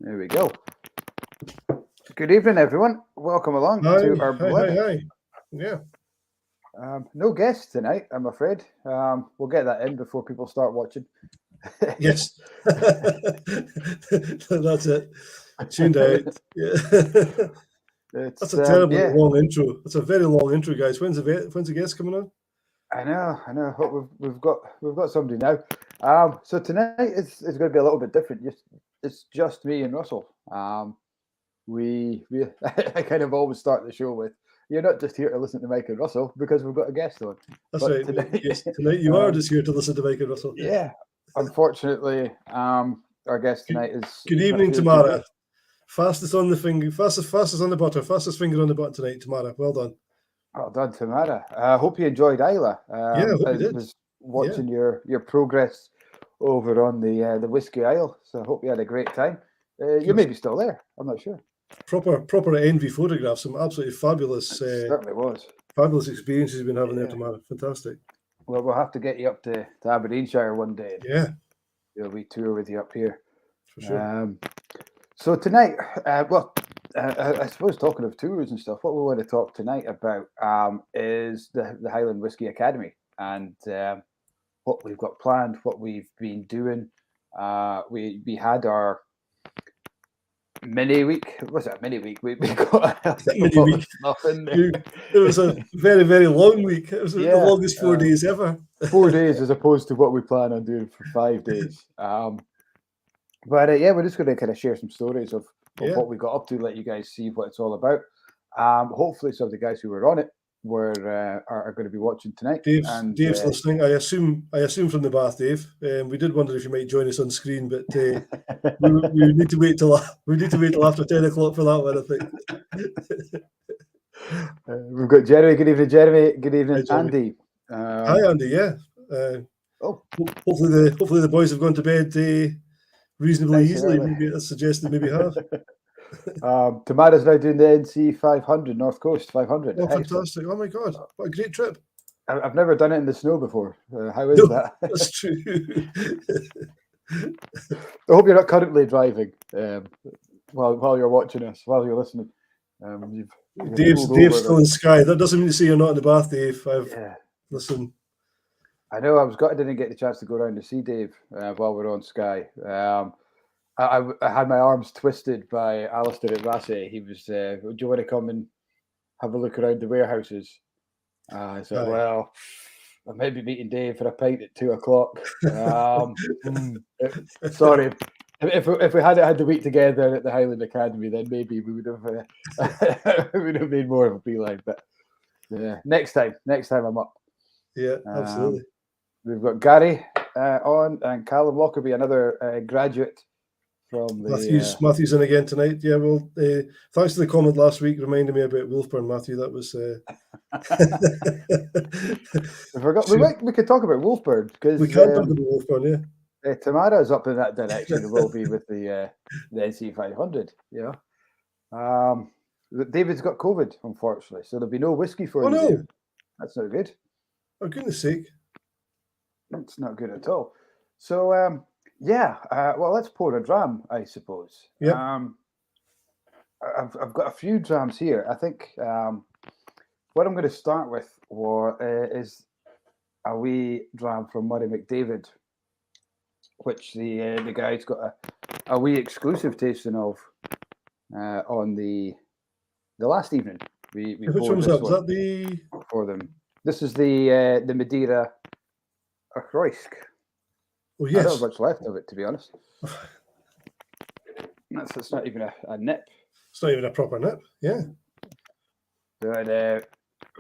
There we go. Good evening, everyone. Welcome along to our Blether. Hi. Yeah. No guests tonight, I'm afraid. We'll get that in before people start watching. Yes. That's it. Tuned out. Yeah. That's a terribly long intro. It's a very long intro, guys. When's the guest coming on? I know. Hope we've got somebody now. So tonight it's going to be a little bit different. It's just me and Russell. We I kind of always start the show with, you're not just here to listen to Mike and Russell because we've got a guest on. That's right. Tonight you are just here to listen to Mike and Russell. Yeah. Unfortunately, our guest tonight is. Good evening, Tamara. Fastest on the finger, fastest on the butter, fastest finger on the button tonight, Tamara. Well done. Well done, Tamara. I hope you enjoyed Isla. I hope you did. Was watching your progress over on the Whiskey Isle, so I hope you had a great time. You may be still there. I'm not sure. Proper envy photographs. Some absolutely fabulous. Certainly was. Fabulous experiences you've been having there, Tamara. Fantastic. Well, we'll have to get you up to Aberdeenshire one day. Yeah. We tour with you up here. For sure. So tonight, I suppose talking of tours and stuff, what we want to talk tonight about is the Highland Whisky Academy and what we've got planned, what we've been doing. We had our mini week. Was it a mini week? We got a mini week. Stuff in there. It was a very, very long week. It was the longest 4 days ever. 4 days as opposed to what we plan on doing for 5 days. But we're just going to kind of share some stories of what we got up to, let you guys see what it's all about. Hopefully some of the guys who were on it are going to be watching tonight. Dave's listening. I assume from the bath, Dave. We did wonder if you might join us on screen, but we need to wait till after 10 o'clock for that one, I think. We've got Jeremy. Good evening, Jeremy. Good evening, Andy. Hi, Andy. Yeah. Hopefully the boys have gone to bed reasonably easily. Maybe that's suggested. Maybe have. Tamara's now doing the NC 500, North Coast 500. Oh, fantastic! Oh my God, what a great trip! I've never done it in the snow before. How is that? That's true. I hope you're not currently driving while you're watching us, while you're listening. Dave's still in Skye. That doesn't mean to say you're not in the bath, Dave. Listen. I know. I didn't get the chance to go around to see Dave while we're on Skye. I had my arms twisted by Alistair at Rassay. He was, do you want to come and have a look around the warehouses? I said, well, I may be meeting Dave for a pint at 2 o'clock. Sorry. If we hadn't had the week together at the Highland Academy, then maybe we would have made more of a beeline. But next time I'm up. Yeah, absolutely. We've got Gary on, and Callum Lockerbie, another graduate from the Matthew's in again tonight. Yeah, well, thanks for the comment last week reminding me about Wolfburn, Matthew. That was I forgot. We could talk about Wolfburn because we can talk about Wolfburn. Yeah, Tamara is up in that direction and will be with the NC 500. David's got COVID, unfortunately, so there'll be no whiskey for you. No, that's not good. For goodness sake, that's not good at all. So well, let's pour a dram, I suppose. Yeah. I've got a few drams here. I think what I'm going to start with is a wee dram from Murray McDavid, which the guys got a wee exclusive tasting of on the last evening. We which one was that? Was that the for them? This is the Madeira Roysk. Oh, yes. I don't have much left of it, to be honest. It's not even a nip. It's not even a proper nip, yeah. But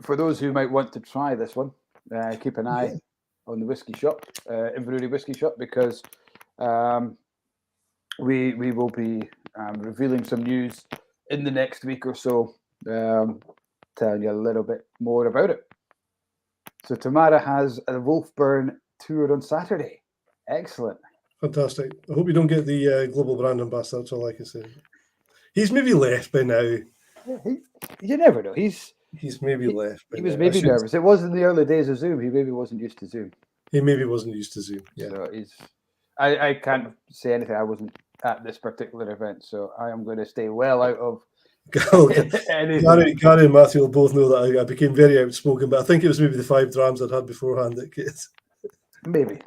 for those who might want to try this one, keep an eye on the Whisky Shop, Inverurie Whisky Shop, because we will be revealing some news in the next week or so, telling you a little bit more about it. So Tamara has a Wolfburn tour on Saturday. Excellent. Fantastic. I hope you don't get the global brand ambassador. That's all I can say. He's maybe left by now. You never know. He's maybe left. He was maybe nervous. It was in the early days of Zoom. He maybe wasn't used to Zoom. He maybe wasn't used to Zoom. Yeah. So I can't say anything. I wasn't at this particular event, so I am going to stay well out of Gary and Matthew will both know that I became very outspoken, but I think it was maybe the 5 drams I'd had beforehand that kids. Maybe.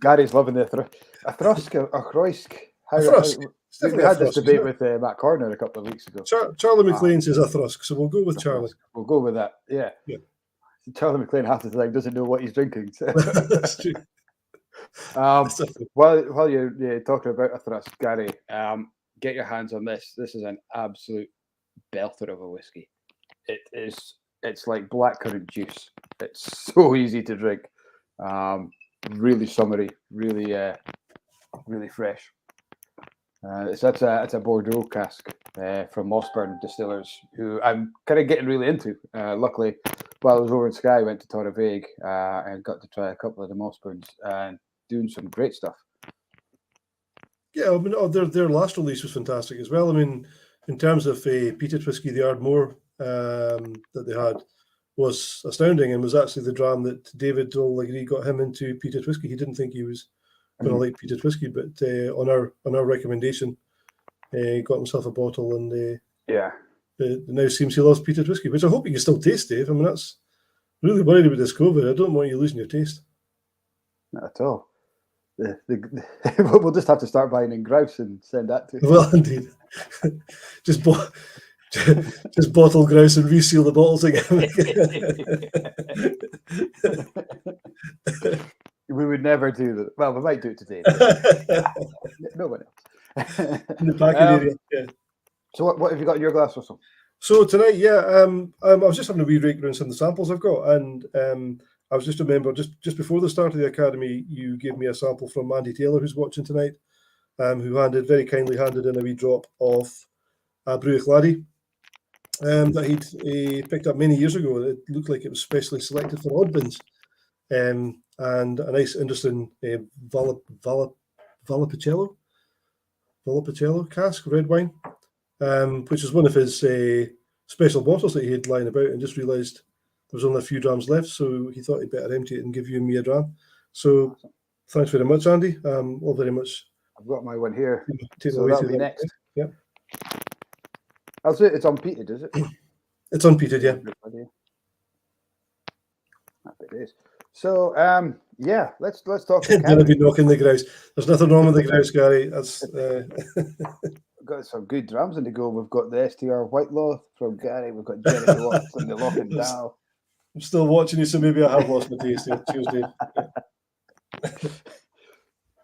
Gary's loving the a Thrusk, a Chroisk. We had this debate with Matt Corner a couple of weeks ago. Charlie McLean says a Thrusk, so we'll go with Charlie. We'll go with that. Yeah. Charlie McLean half the time doesn't know what he's drinking. So. That's true. While you're talking about a Thrusk, Gary, get your hands on this. This is an absolute belter of a whiskey. It's like blackcurrant juice. It's so easy to drink. Really summery, really fresh. It's a Bordeaux cask from Mossburn Distillers, who I'm kind of getting really into. Luckily, while I was over in Skye, I went to Torrevieja and got to try a couple of the Mossburns and doing some great stuff. Yeah, I mean, their last release was fantastic as well. I mean, in terms of peated whiskey, the Ardmore that they had was astounding, and was actually the dram that David all agreed got him into peated whiskey. He didn't think he was going to like peated whiskey, but on our recommendation, he got himself a bottle, and now seems he loves peated whiskey, which I hope you can still taste, Dave. I mean, that's really worried about this COVID. I don't want you losing your taste. Not at all. We'll just have to start buying in grouse and send that to you. Well, indeed. just bottle grouse and reseal the bottles again. We would never do that. Well, we might do it today. No one else. In the packing area. Yeah. So what have you got in your glass, Russell? So tonight, I was just having a wee rake around some of the samples I've got, and I was just remember just before the start of the Academy, you gave me a sample from Andy Taylor, who's watching tonight, who very kindly handed in a wee drop of Bruich Laddie that he picked up many years ago. It looked like it was specially selected for odd bins, and a nice, interesting Valpolicella cask, red wine, which is one of his special bottles that he had lying about, and just realised there was only a few drams left, so he thought he'd better empty it and give you and me a dram. So thanks very much, Andy. All very much. I've got my one here. So that'll be next. Yeah. I'll say it's unpeated, is it? It's unpeated, yeah. It is. So let's talk. Gonna be knocking the grouse. There's nothing wrong with the grouse, Gary. That's We've got some good drams in the go. We've got the STR Whitelaw from Gary. We've got Jeremy Watts from the Loch and Dow. I'm still watching you, so maybe I have lost my taste here. Cheers, Dave.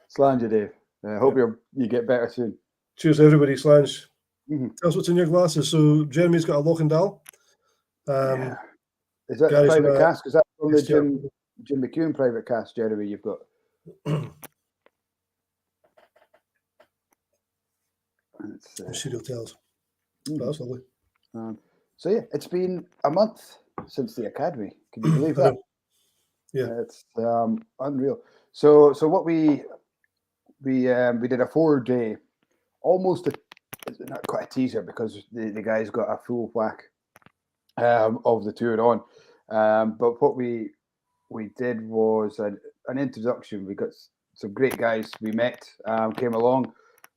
Slange you, Dave. I hope you get better soon. Cheers, everybody. Slange. Tell us what's in your glasses. So Jeremy's got a Loch and Dow. Is that a private cask? Is that from the Jim McEwen private cask, Jeremy, you've got? Serial tells. That's lovely. So it's been a month since the Academy. Can you believe that? Yeah, it's unreal. So what we did a 4-day, almost not quite a teaser because the guys got a full whack of the tour on. But what we did was an introduction. We got some great guys we met, came along.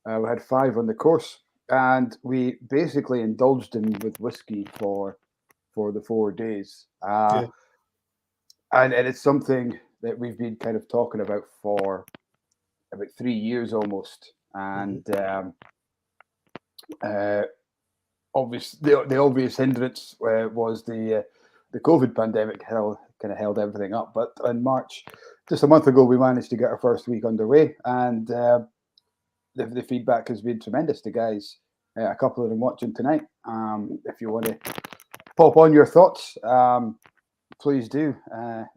We had 5 on the course, and we basically indulged them with whiskey for the 4 days. And it's something that we've been kind of talking about for about 3 years almost. And the obvious hindrance was the COVID pandemic kind of held everything up. But in March, just a month ago, we managed to get our first week underway, and the feedback has been tremendous. The guys, a couple of them watching tonight. If you want to pop on your thoughts, please do.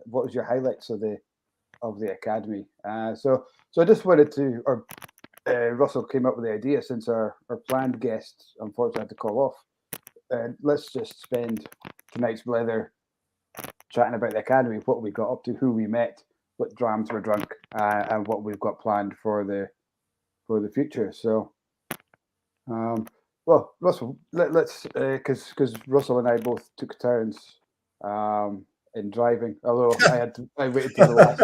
What was your highlights of the Academy? So I just wanted to, Russell came up with the idea, since our planned guests unfortunately had to call off. Let's just spend tonight's Blether chatting about the Academy, what we got up to, who we met, what drams were drunk, and what we've got planned for the future. So, well, Russell, let's because Russell and I both took turns in driving, although I waited till the last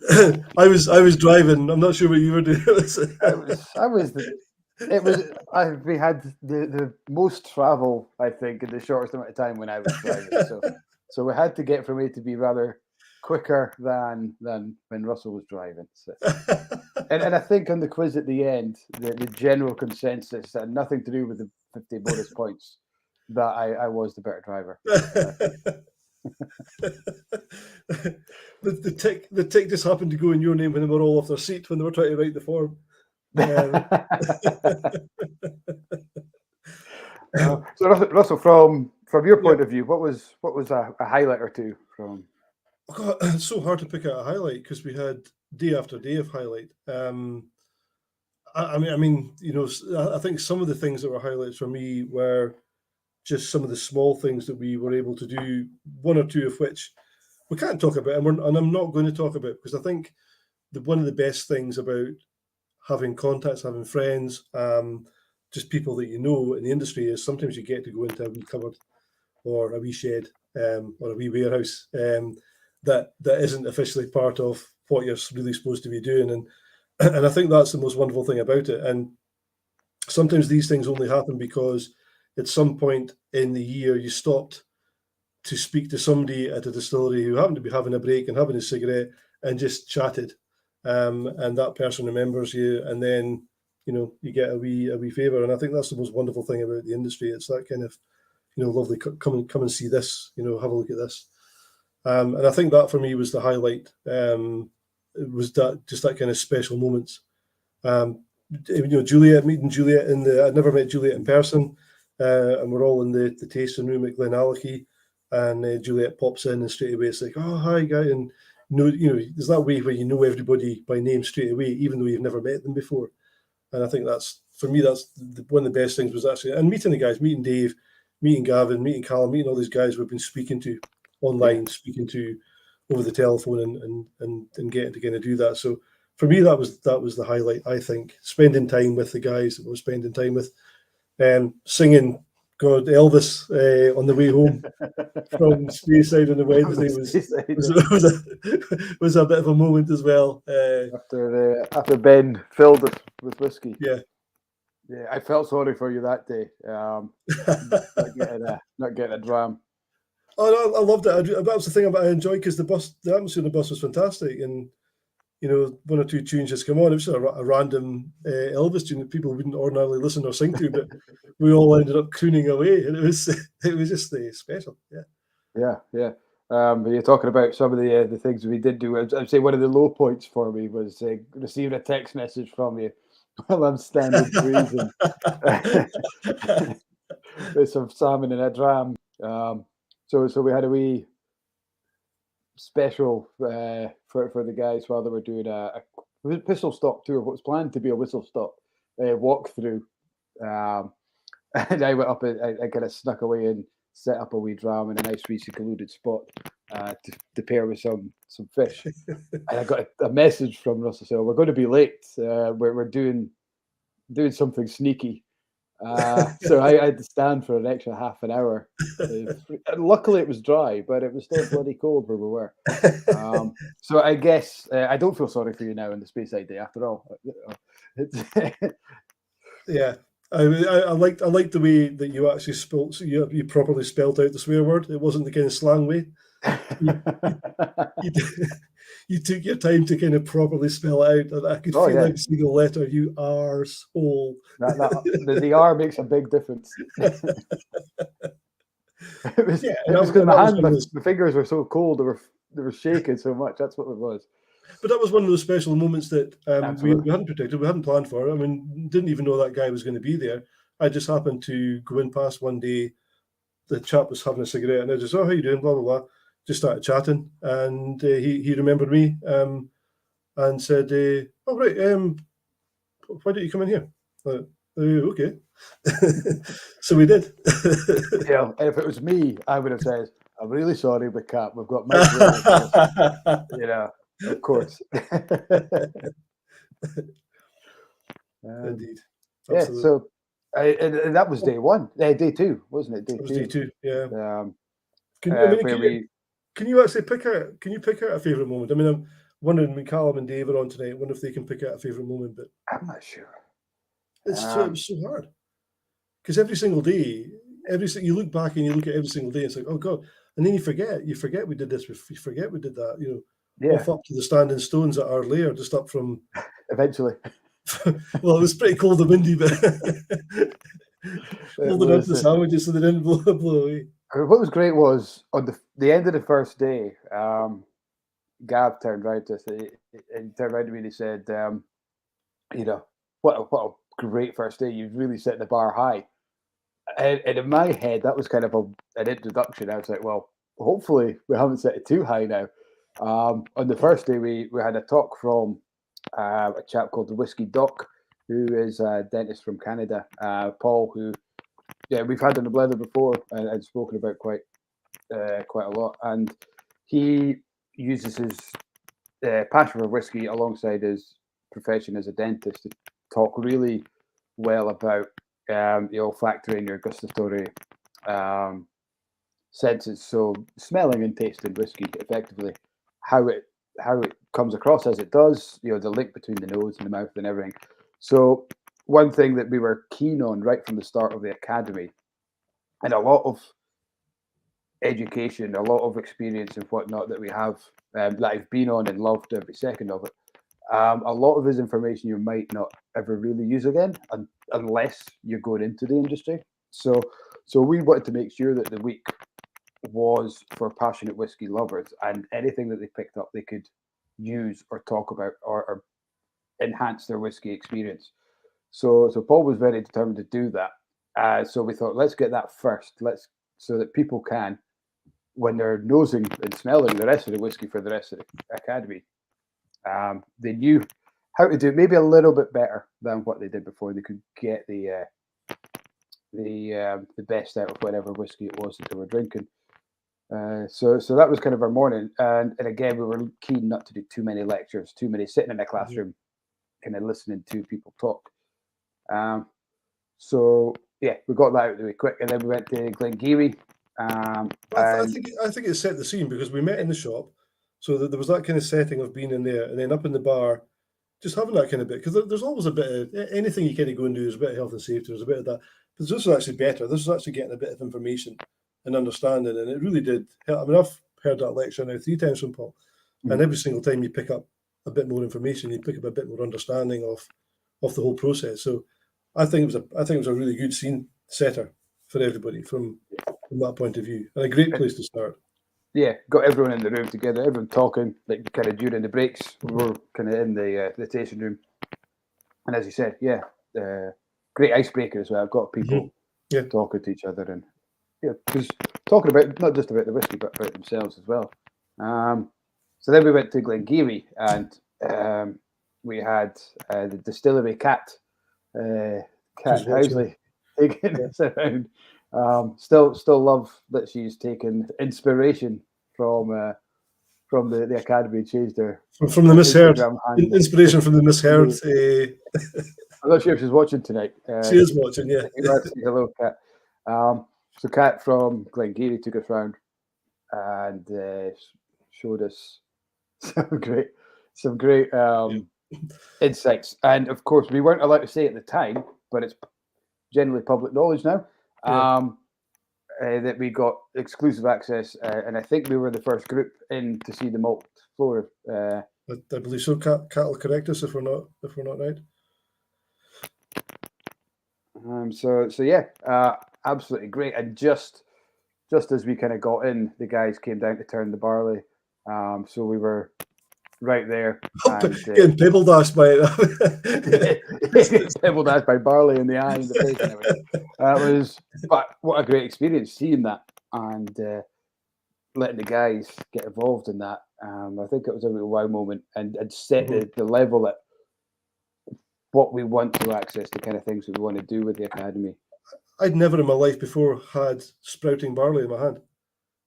day. I was driving. I'm not sure what you were doing. We had the most travel, I think, in the shortest amount of time when I was driving. So we had to get from A to B rather quicker than when Russell was driving. So. And I think on the quiz at the end, the general consensus had nothing to do with the 50 bonus points, that I was the better driver. The tick just happened to go in your name when they were all off their seat when they were trying to write the form. So Russell, from your point of view, what was a highlight or two from? Oh God, it's so hard to pick out a highlight because we had day after day of highlight. I mean, you know, I think some of the things that were highlights for me were just some of the small things that we were able to do. One or two of which we can't talk about, and I'm not going to talk about, because I think one of the best things about having contacts, having friends, just people that you know in the industry, is sometimes you get to go into a wee cupboard or a wee shed or a wee warehouse that isn't officially part of what you're really supposed to be doing, and I think that's the most wonderful thing about it. And sometimes these things only happen because at some point in the year you stopped to speak to somebody at a distillery who happened to be having a break and having a cigarette and just chatted, and that person remembers you, and then you know you get a wee favour. And I think that's the most wonderful thing about the industry. It's that kind of, you know, lovely, come and see this, you know, have a look at this. And I think that for me was the highlight. It was that kind of special moments. You know, meeting Juliet I'd never met Juliet in person, and we're all in the tasting room at Glenallachie, and Juliet pops in, and straight away it's like, oh, hi guy, and you know, there's that way where you know everybody by name straight away, even though you've never met them before. And I think that's, for me, that's one of the best things, was actually, and meeting the guys, meeting Dave, meeting Gavin, meeting Callum, meeting all these guys we've been speaking to online, speaking to over the telephone, and getting to kind of do that. So for me, that was the highlight. I think spending time with the guys that we're spending time with, singing God Elvis on the way home from Speyside on the Wednesday was a bit of a moment as well. After Ben filled it with whiskey. Yeah, I felt sorry for you that day. Not getting a dram. Oh, I loved it. That was the thing about I enjoyed, because the atmosphere on the bus was fantastic, and you know, one or two tunes just come on. It was a random Elvis tune that people wouldn't ordinarily listen or sing to, but we all ended up crooning away, and it was just special. Yeah. But you're talking about some of the things we did do. I'd say one of the low points for me was receiving a text message from you while I'm standing freezing with some salmon in a dram. So we had a wee special for the guys while they were doing a pistol stop tour, what was planned to be a whistle stop walkthrough. And I went up and I kind of snuck away and set up a wee dram in a nice wee secluded spot to pair with some fish. And I got a message from Russell saying, we're going to be late. We're doing something sneaky. So I had to stand for an extra half an hour. Luckily, it was dry, but it was still bloody cold where we were. So I guess I don't feel sorry for you now in the Speyside day after all. Yeah, I liked the way that you actually you properly spelled out the swear word. It wasn't the kind of slang way. You took your time to kind of properly spell it out, and I could feel every single letter. You arsehole. The R makes a big difference. It was because my fingers were so cold, they were shaking so much. That's what it was. But that was one of those special moments that we hadn't predicted, we hadn't planned for. I mean, didn't even know that guy was going to be there. I just happened to go in past one day. The chap was having a cigarette, and I just, oh, how you doing? Blah blah blah. Just started chatting, and he remembered me and said, "Oh right, why don't you come in here?" Okay. So we did. Yeah, and if it was me, I would have said, "I'm really sorry, but Cap, we've got Mike." You know, of course. Indeed. Yeah. So, and that was day one. Day two, wasn't it? Day two. Day two. Yeah. Can you actually pick out? Can you pick out a favourite moment? I mean, I'm wondering when Callum and Dave are on tonight. I wonder if they can pick out a favourite moment. But I'm not sure. it was so hard because every single day, you look back and you look at every single day. It's like, oh God, and then you forget we did this. You forget we did that. You know, off up to the standing stones at our lair, just up from. Eventually. Well, it was pretty cold and windy, but holding up the sandwiches so they didn't blow away. What was great was on the end of the first day, Gav turned around to us and turned around to me and he said, you know, what a great first day. You've really set the bar high. And in my head, that was kind of an introduction. I was like, well, hopefully we haven't set it too high now. On the first day, we had a talk from a chap called the Whiskey Doc, who is a dentist from Canada, Paul, who we've had on the Blether before and spoken about quite a lot. And he uses his passion for whiskey alongside his profession as a dentist to talk really well about the olfactory and your gustatory senses. So smelling and tasting whiskey effectively, how it comes across as it does, you know, the link between the nose and the mouth and everything. So one thing that we were keen on right from the start of the academy, and a lot of education, a lot of experience and whatnot that we have, that I've been on and loved every second of it. A lot of his information you might not ever really use again unless you're going into the industry. So we wanted to make sure that the week was for passionate whiskey lovers, and anything that they picked up they could use or talk about or enhance their whiskey experience. So Paul was very determined to do that. So we thought, let's get that first. So that people can, when they're nosing and smelling the rest of the whiskey for the rest of the academy, they knew how to do it maybe a little bit better than what they did before. They could get the best out of whatever whiskey it was that they were drinking. So that was kind of our morning, and again we were keen not to do too many lectures, too many sitting in a classroom, kind of listening to people talk. So yeah, we got that out of the way quick, and then we went to Glengarry. I think it set the scene because we met in the shop, so that there was that kind of setting of being in there, and then up in the bar, just having that kind of bit, because there's always a bit of anything you kind of go and do is a bit of health and safety, there's a bit of that, but this was actually better. This was actually getting a bit of information and understanding, and it really did help. I mean, I've heard that lecture now 3 times from Paul, and every single time you pick up a bit more information, you pick up a bit more understanding of the whole process. So I think it was a really good scene setter for everybody from that point of view, and a great place to start. Yeah, got everyone in the room together, everyone talking, like kind of during the breaks. We were kind of in the tasting room, and as you said, great icebreaker as well. I've got people talking to each other, and because talking about not just about the whiskey but about themselves as well. So then we went to Glengarry, and we had the distillery Cat Housley taking us around. Still love that she's taken inspiration from the academy, changed her from the misheard inspiration from the misheard. I'm not sure if she's watching tonight. She is watching, yeah. Hello, Kat. So Kat from Glengarry took us round and showed us some great insights. And of course, we weren't allowed to say at the time, but it's generally public knowledge now. That we got exclusive access, and I think we were the first group in to see the malt floor. I believe so. Cat will correct us if we're not right. So yeah, absolutely great. And just as we kind of got in, the guys came down to turn the barley. So we were right there. Getting pebble dashed by it. Pebble dashed by barley in the eye and the face and everything. But what a great experience seeing that and letting the guys get involved in that. I think it was a real wow moment and set the level at what we want to access, the kind of things that we want to do with the academy. I'd never in my life before had sprouting barley in my hand.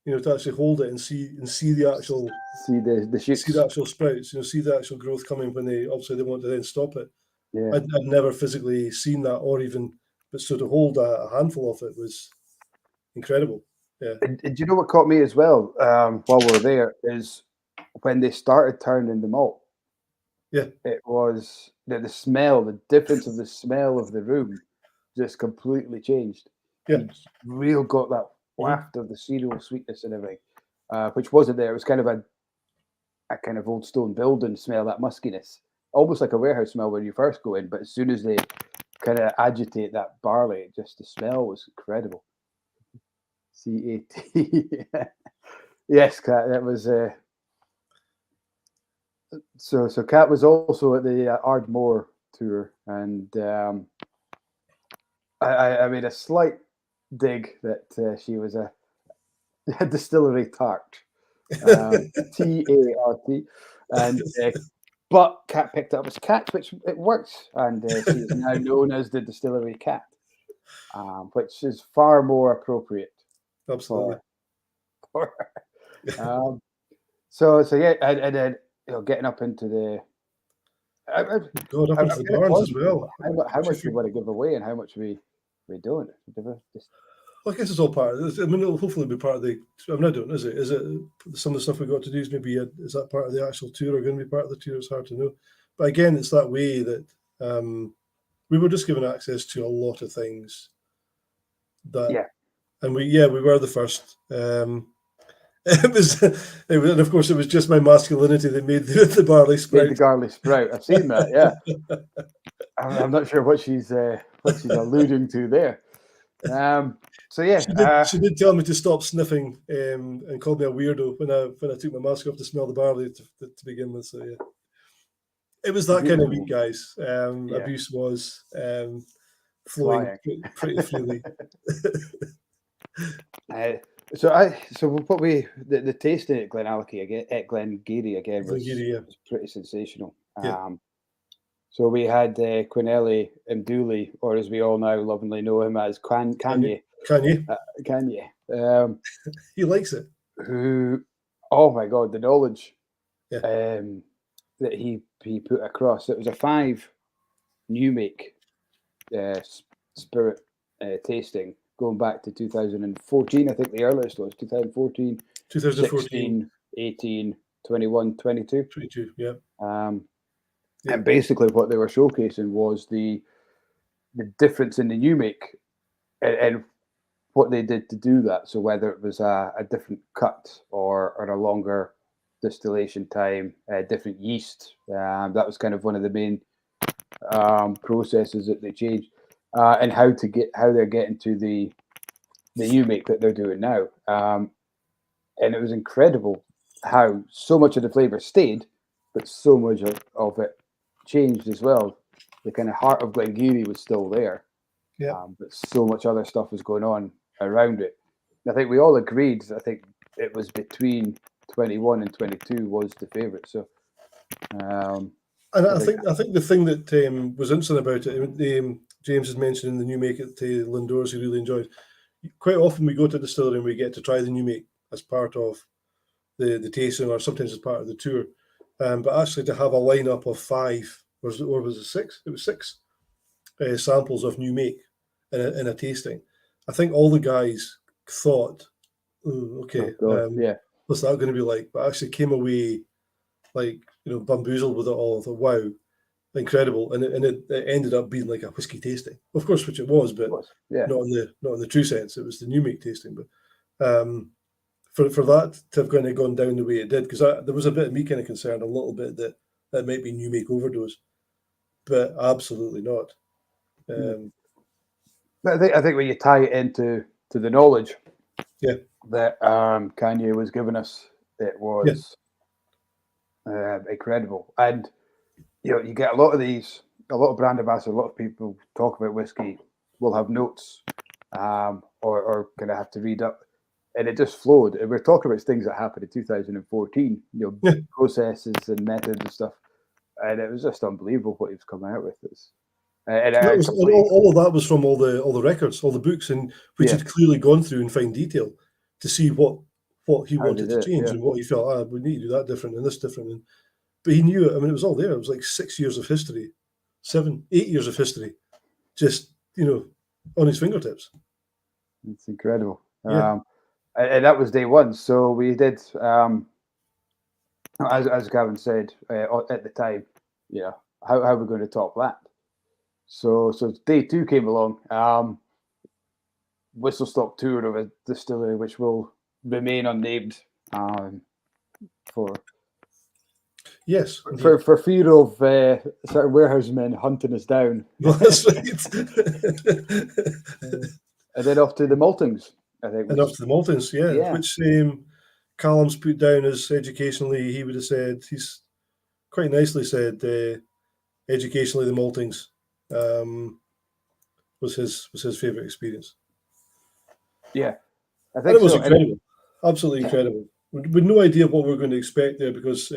You know, to actually hold it and see the actual the shoots, see the actual sprouts. You know, see the actual growth coming when they want to then stop it. Yeah, I'd never physically seen that, or even, but so to hold a handful of it was incredible. Yeah. And do you know what caught me as well while we were there is when they started turning the malt. Yeah. It was the smell, the difference of the smell of the room just completely changed. Yeah. You real got that Mhm. waft of the cereal sweetness and everything, which wasn't there. It was kind of a kind of old stone building smell, that muskiness, almost like a warehouse smell when you first go in. But as soon as they kind of agitate that barley, just the smell was incredible. CAT. Yes, Kat, that was. So Kat was also at the Ardmore tour, and I made a slight dig that she was a distillery tart, Tart, and but Kat picked it up as Cat, which it works, and she is now known as the distillery cat, which is far more appropriate Absolutely. for um, so yeah, and then getting up into the God, up I'm into the kind of barns as toying well. how much we want to give away and how much we don't. Just, Well, I guess it's all part of this. I mean, it'll hopefully be part of the. I'm not doing, is it? Is it some of the stuff we got to do? Is maybe is that part of the actual tour or going to be part of the tour? It's hard to know. But again, it's that way that we were just given access to a lot of things. That yeah, and we were the first. It was, and of course, it was just my masculinity that made the barley made the sprout. garlic sprout. I've seen that. Yeah, I'm not sure what she's alluding to there. So yeah, She did tell me to stop sniffing and called me a weirdo when I took my mask off to smell the barley to begin with. So yeah, it was that kind of week, beautiful. guys. Yeah, Abuse was flowing flying. pretty freely. Uh, so what the tasting at Glenallachie again at Glengarry again was, Glengarry, yeah. was pretty sensational. Yeah. So we had Quinelli and Dooley, or as we all now lovingly know him as Kanye. Kanye. Kanye. He likes it. Who, oh my God, the knowledge Yeah. that he put across. It was a 5 new make spirit tasting going back to 2014. I think the earliest was 2014, 2014. 16, 18, 21, 22. 22, yeah. Yeah. And basically what they were showcasing was the difference in the new make and what they did to do that. So whether it was a different cut or a longer distillation time, different yeast, that was kind of one of the main processes that they changed, and how they're getting to the new make that they're doing now. And it was incredible how so much of the flavor stayed, but so much of it changed as well. The kind of heart of Glengarry was still there, yeah. but so much other stuff was going on around it. And I think we all agreed. I think it was between 21 and 22 was the favourite. So, and I think the thing that was interesting about it, James has mentioned in the new make at Lindores, he really enjoyed. Quite often we go to the distillery and we get to try the new make as part of the tasting, or sometimes as part of the tour. But actually, to have a lineup of 5, or was it 6? It was 6 samples of new make in a tasting. I think all the guys thought, okay, yeah, what's that going to be like? But I actually came away like bamboozled with it all. I thought, wow, incredible, and it ended up being like a whiskey tasting, of course, which it was, but yeah, not in the true sense. It was the new make tasting, but for that to have kind of gone down the way it did, because there was a bit of me kind of concerned a little bit that might be new make overdose, but absolutely not. I think when you tie it into the knowledge, Yeah, that Kanye was giving us, it was incredible. And you get a lot of brand ambassadors, a lot of people talk about whiskey will have notes, or kind of have to read up, and it just flowed. And we're talking about things that happened in 2014, processes and methods and stuff, and it was just unbelievable what he was coming out with. All of that was from all the records, all the books, and which had clearly gone through in fine detail to see what he wanted to change and what he felt. We need to do that different and this different. But he knew it. I mean, it was all there. It was like 6 years of history, 7, 8 years of history, just on his fingertips. It's incredible. Yeah. and that was day one. So we did, as Gavin said at the time, how are we going to top that? So day two came along. Whistle stop tour of a distillery which will remain unnamed for Yes, for fear of sort of warehouse men hunting us down. well, that's right. And then off to the maltings, I think. And up to the Maltons, yeah. Yeah. Which Callum's put down as educationally, he would have said, he's quite nicely said, educationally, the maltings was his favourite experience. Yeah, I And think it was so. incredible, absolutely incredible. With no idea what we were going to expect there, because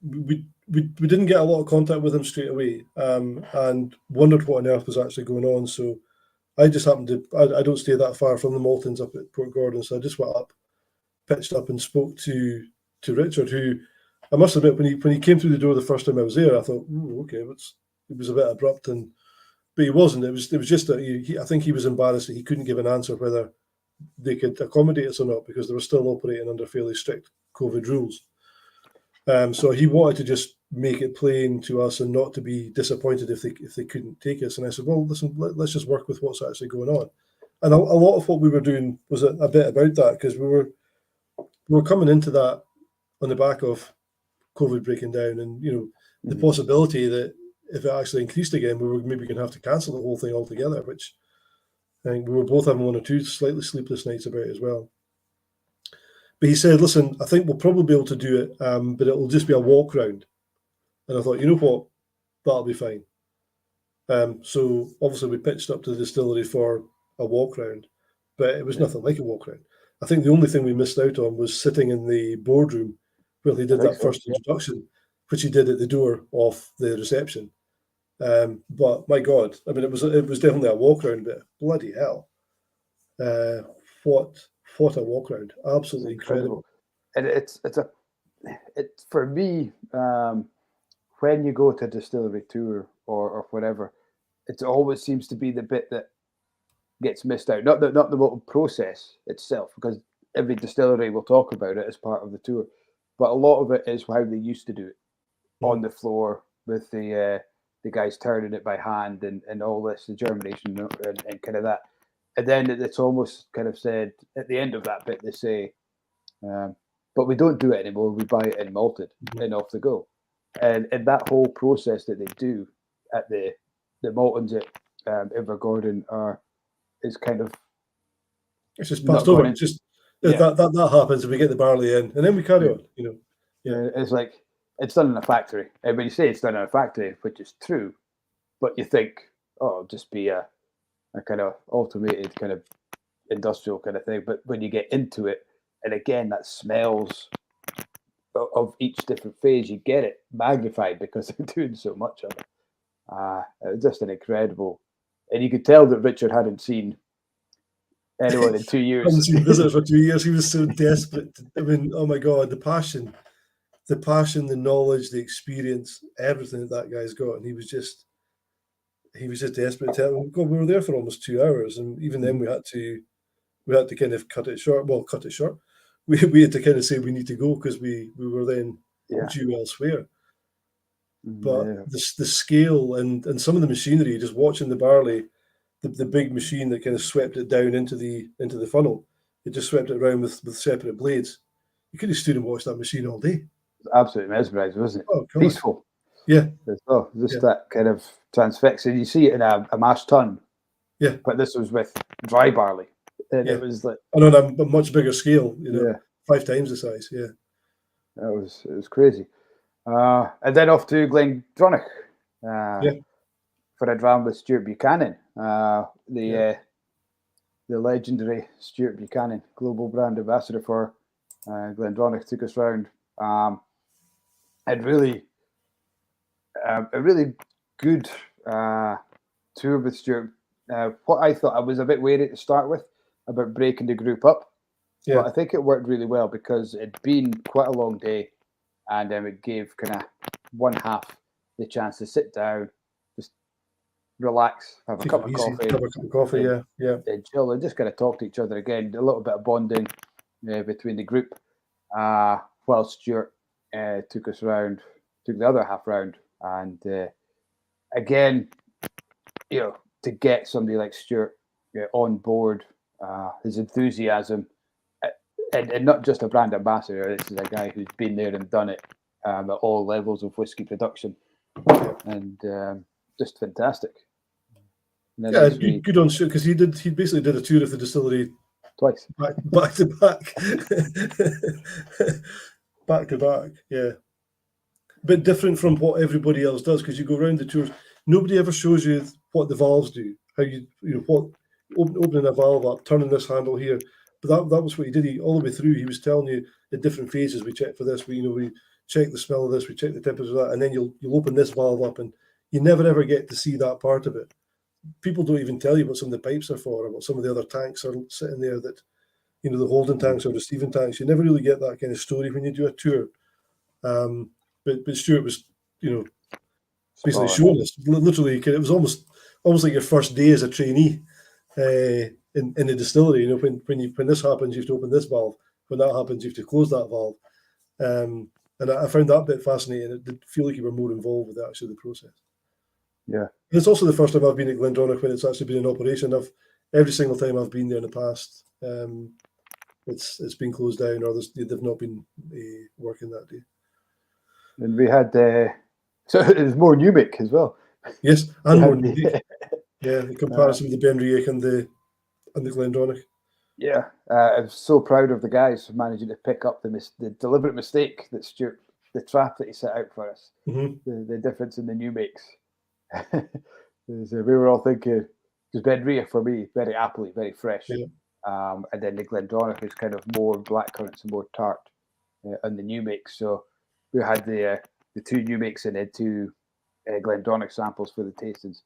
we didn't get a lot of contact with him straight away, and wondered what on earth was actually going on. So I just happened to, I don't stay that far from the Maltons up at Port Gordon, so I just went up, pitched up and spoke to Richard, who I must admit, when he came through the door the first time I was there, I thought, okay, it was a bit abrupt, but he wasn't. It was just that I think he was embarrassed that he couldn't give an answer whether they could accommodate us or not, because they were still operating under fairly strict COVID rules. So he wanted to just make it plain to us and not to be disappointed if they couldn't take us. And I said, well, listen, let's just work with what's actually going on. And a lot of what we were doing was a bit about that, because we were coming into that on the back of COVID breaking down, and the possibility that if it actually increased again, we were maybe going to have to cancel the whole thing altogether, which I think we were both having one or two slightly sleepless nights about as well. But he said, listen, I think we'll probably be able to do it, but it'll just be a walk round. And I thought, you know what, that'll be fine. So obviously we pitched up to the distillery for a walk round, but it was nothing like a walk round. I think the only thing we missed out on was sitting in the boardroom where they did that first introduction, which he did at the door of the reception. But my God, I mean, it was definitely a walk round, but bloody hell, what a walk round! Absolutely incredible. And it's for me, when you go to a distillery tour or whatever, it always seems to be the bit that gets missed out. Not the whole process itself, because every distillery will talk about it as part of the tour, but a lot of it is how they used to do it on the floor with the guys turning it by hand and all this, the germination and kind of that. And then it's almost kind of said at the end of that bit, they say, but we don't do it anymore. We buy it in malted and off they go. And that whole process that they do at the Maltons at Inverurie Gordon is kind of, it's just passed over. It's just that happens, and we get the barley in, and then we carry on. It's like it's done in a factory. And when you say it's done in a factory, which is true, but you think, oh, it'll just be a kind of automated kind of industrial kind of thing. But when you get into it, and again, that smells of each different phase, you get it magnified because they're doing so much of it. It was just an incredible, and you could tell that Richard hadn't seen anyone in 2 years. Hadn't seen visitors for 2 years. He was so desperate. I mean, oh my God, the passion, the knowledge, the experience, everything that guy's got, and he was just desperate to tell him. God, we were there for almost 2 hours, and even then we had to kind of cut it short. Well, cut it short. We had to kind of say we need to go because we were then due elsewhere. But the scale and some of the machinery, just watching the barley, the big machine that kind of swept it down into the funnel, it just swept it around with separate blades. You could have stood and watched that machine all day. Absolutely mesmerizing, wasn't it? Oh, peaceful. Yeah. Oh, just that kind of transfixing. You see it in a mash tun. Yeah. But this was with dry barley. And it was like on a much bigger scale, 5 times the size. Yeah. It was crazy. And then off to Glendronach for a dram with Stuart Buchanan, the legendary Stuart Buchanan, global brand ambassador for Glendronach, took us round. And really, a really good tour with Stuart. What I thought, I was a bit wary to start with about breaking the group up, but I think it worked really well because it'd been quite a long day, and it gave kind of one half the chance to sit down, just relax, have a Take cup it of easy. coffee, Have a cup of coffee. and, Yeah. and chill, and just kind of talk to each other again. A little bit of bonding between the group. While Stuart took the other half round, and again, to get somebody like Stuart on board, his enthusiasm, and not just a brand ambassador. This is a guy who's been there and done it at all levels of whiskey production, and just fantastic. Yeah, good on Stuart, because he basically did a tour of the distillery twice, back to back, back to back. Yeah, but different from what everybody else does, because you go around the tours, nobody ever shows you what the valves do, how what opening a valve up, turning this handle here. But that was what he did. He all the way through, he was telling you at different phases. We check for this. We check the smell of this. We check the temperature of that, and then you'll open this valve up, and you never ever get to see that part of it. People don't even tell you what some of the pipes are for, or what some of the other tanks are sitting there, that the holding tanks or receiving tanks. You never really get that kind of story when you do a tour. But Stuart was, basically showing us literally. It was almost like your first day as a trainee in the distillery. When this happens, you have to open this valve. When that happens, you have to close that valve. And I found that bit fascinating. It did feel like you were more involved with actually the process. Yeah. And it's also the first time I've been at Glendronach when it's actually been in operation. Every single time I've been there in the past, it's been closed down, or they've not been working that day. And we had so there's more Numic as well. Yes, and more Numic. Yeah, the comparison with the Benriach and the Glendronach. Yeah, I'm so proud of the guys managing to pick up the deliberate mistake that Stuart, the trap that he set out for us. Mm-hmm. The difference in the new makes. We were all thinking, because Benriach for me, very appley, very fresh. Yeah. And then the Glendronach is kind of more blackcurrants and more tart on the new makes. So we had the two new makes and then two Glendronach samples for the tastings.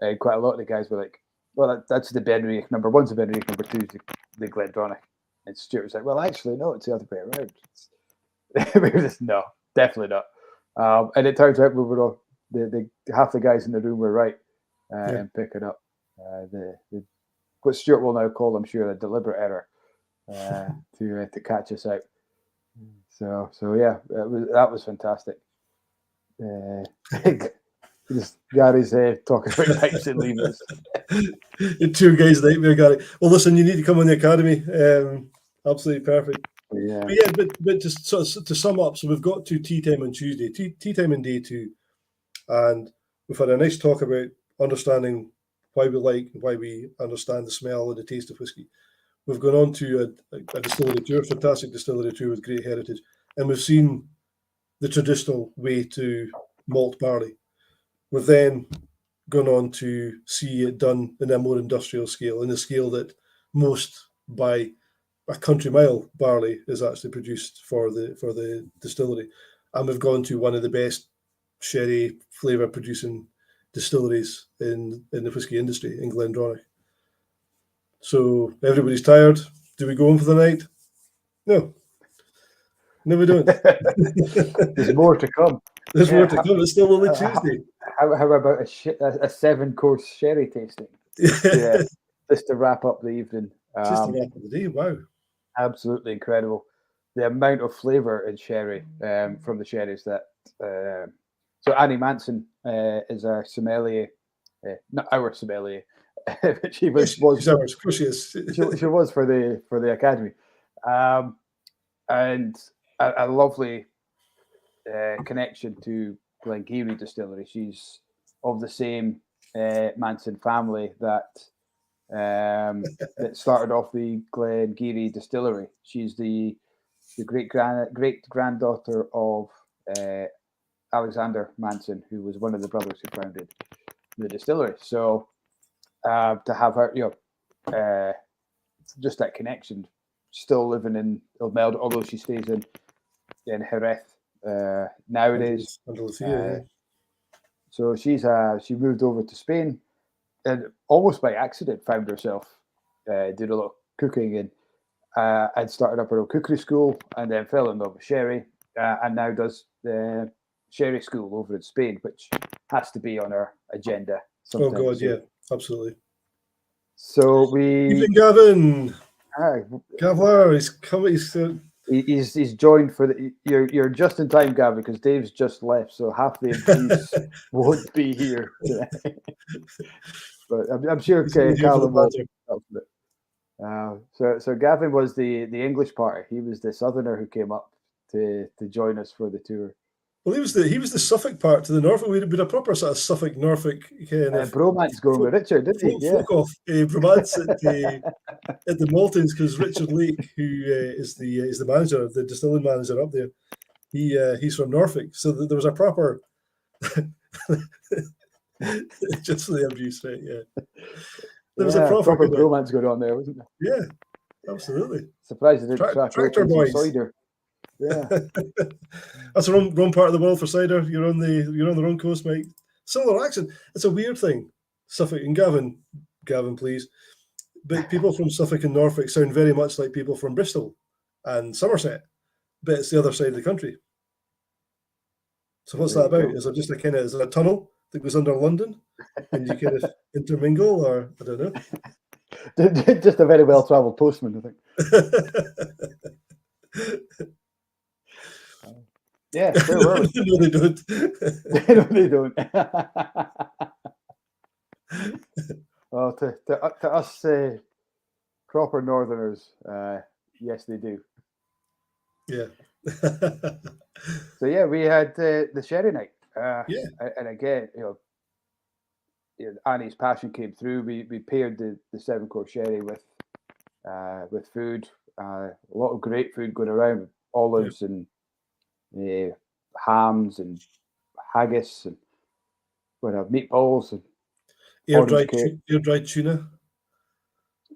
And quite a lot of the guys were like, well, that's the Benriach. Number one's the Benriach, number two's the Glendronach. And Stuart was like, well, actually, no, it's the other way around. We were just, no, definitely not. And it turns out we were all, the half the guys in the room were right in picking up what Stuart will now call, I'm sure, a deliberate error to catch us out. So yeah, that was fantastic. Just Gary's talking about pipes and levers. The tour guys nightmare, Gary. Well, listen, you need to come on the academy. Absolutely perfect. Yeah. But just to sum up, so we've got to tea time on Tuesday, tea time in day 2, and we've had a nice talk about understanding why we understand the smell and the taste of whiskey. We've gone on to a distillery tour, fantastic distillery tour with great heritage, and we've seen the traditional way to malt barley. We've then gone on to see it done in a more industrial scale, in the scale that most by a country mile barley is actually produced for the distillery. And we've gone to one of the best sherry flavour producing distilleries in the whiskey industry in Glendronach. So everybody's tired. Do we go home for the night? No, we don't. There's more to come. There's more to come. It's still only Tuesday. How about a 7-course sherry tasting? Just to wrap up the evening. Just to wrap up the day. Wow. Absolutely incredible. The amount of flavour in sherry from the sherries that. So Annie Manson is our sommelier, not our sommelier, but she was. She's ours. Of course she is. she was for the academy, and a lovely connection to Glengarry Distillery. She's of the same Manson family that started off the Glengarry Distillery. She's the great granddaughter of Alexander Manson, who was one of the brothers who founded the distillery. So to have her, just that connection, still living in Ilmeld, although she stays in Jerez nowadays. So she moved over to Spain and almost by accident found herself doing a lot of cooking and started up her own cookery school, and then fell in love with sherry and now does the sherry school over in Spain, which has to be on our agenda Oh God, yeah, absolutely. So we. Evening, Gavin. Hi. Gavlar, he's coming. He's joined for the. You're just in time, Gavin, because Dave's just left, so half the MPs won't be here today. But I'm sure Callum will help with it. So Gavin was the English party. He was the Southerner who came up to join us for the tour. Well, he was the Suffolk part to the Norfolk. We had a proper sort of Suffolk Norfolk kind of bromance going with Richard, didn't he? Yeah. Folk off bromance at the Maltings, because Richard Lake, who is the manager, the distilling manager up there, he's from Norfolk. So there was a proper just for the abuse, right? Yeah. There was a proper bromance going on there, wasn't there? Yeah, absolutely. Surprised they didn't track Tractor boys. cider. Yeah. That's the wrong part of the world for cider. You're on the wrong coast, mate. Similar accent. It's a weird thing. Suffolk and Gavin, please. But people from Suffolk and Norfolk sound very much like people from Bristol and Somerset, but it's the other side of the country. So what's that about? Is there a tunnel that goes under London and you kind of intermingle, or I don't know? Just a very well-travelled postman, I think. Yeah, where were we? No, they don't. No, they don't. Well, to us proper Northerners, yes, they do. Yeah. So yeah, we had the sherry night. Yeah. And again, Annie's passion came through. We paired the 7-course sherry with food. A lot of great food going around, olives and hams and haggis and meatballs and air-dried tuna.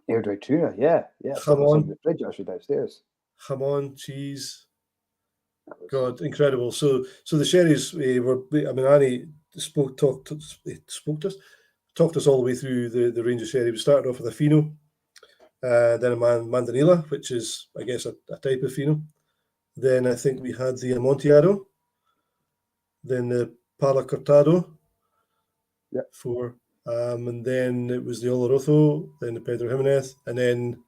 Air-dried tuna, yeah. Come on, the fridge actually downstairs. Come on, cheese. God, incredible. So the sherries were. I mean, Annie talked us all the way through the range of sherry. We started off with a Fino, then a Mandanilla, which is, I guess, a type of Fino. Then I think we had the Amontillado, then the Pala Cortado, and then it was the Oloroso, then the Pedro Jimenez, and then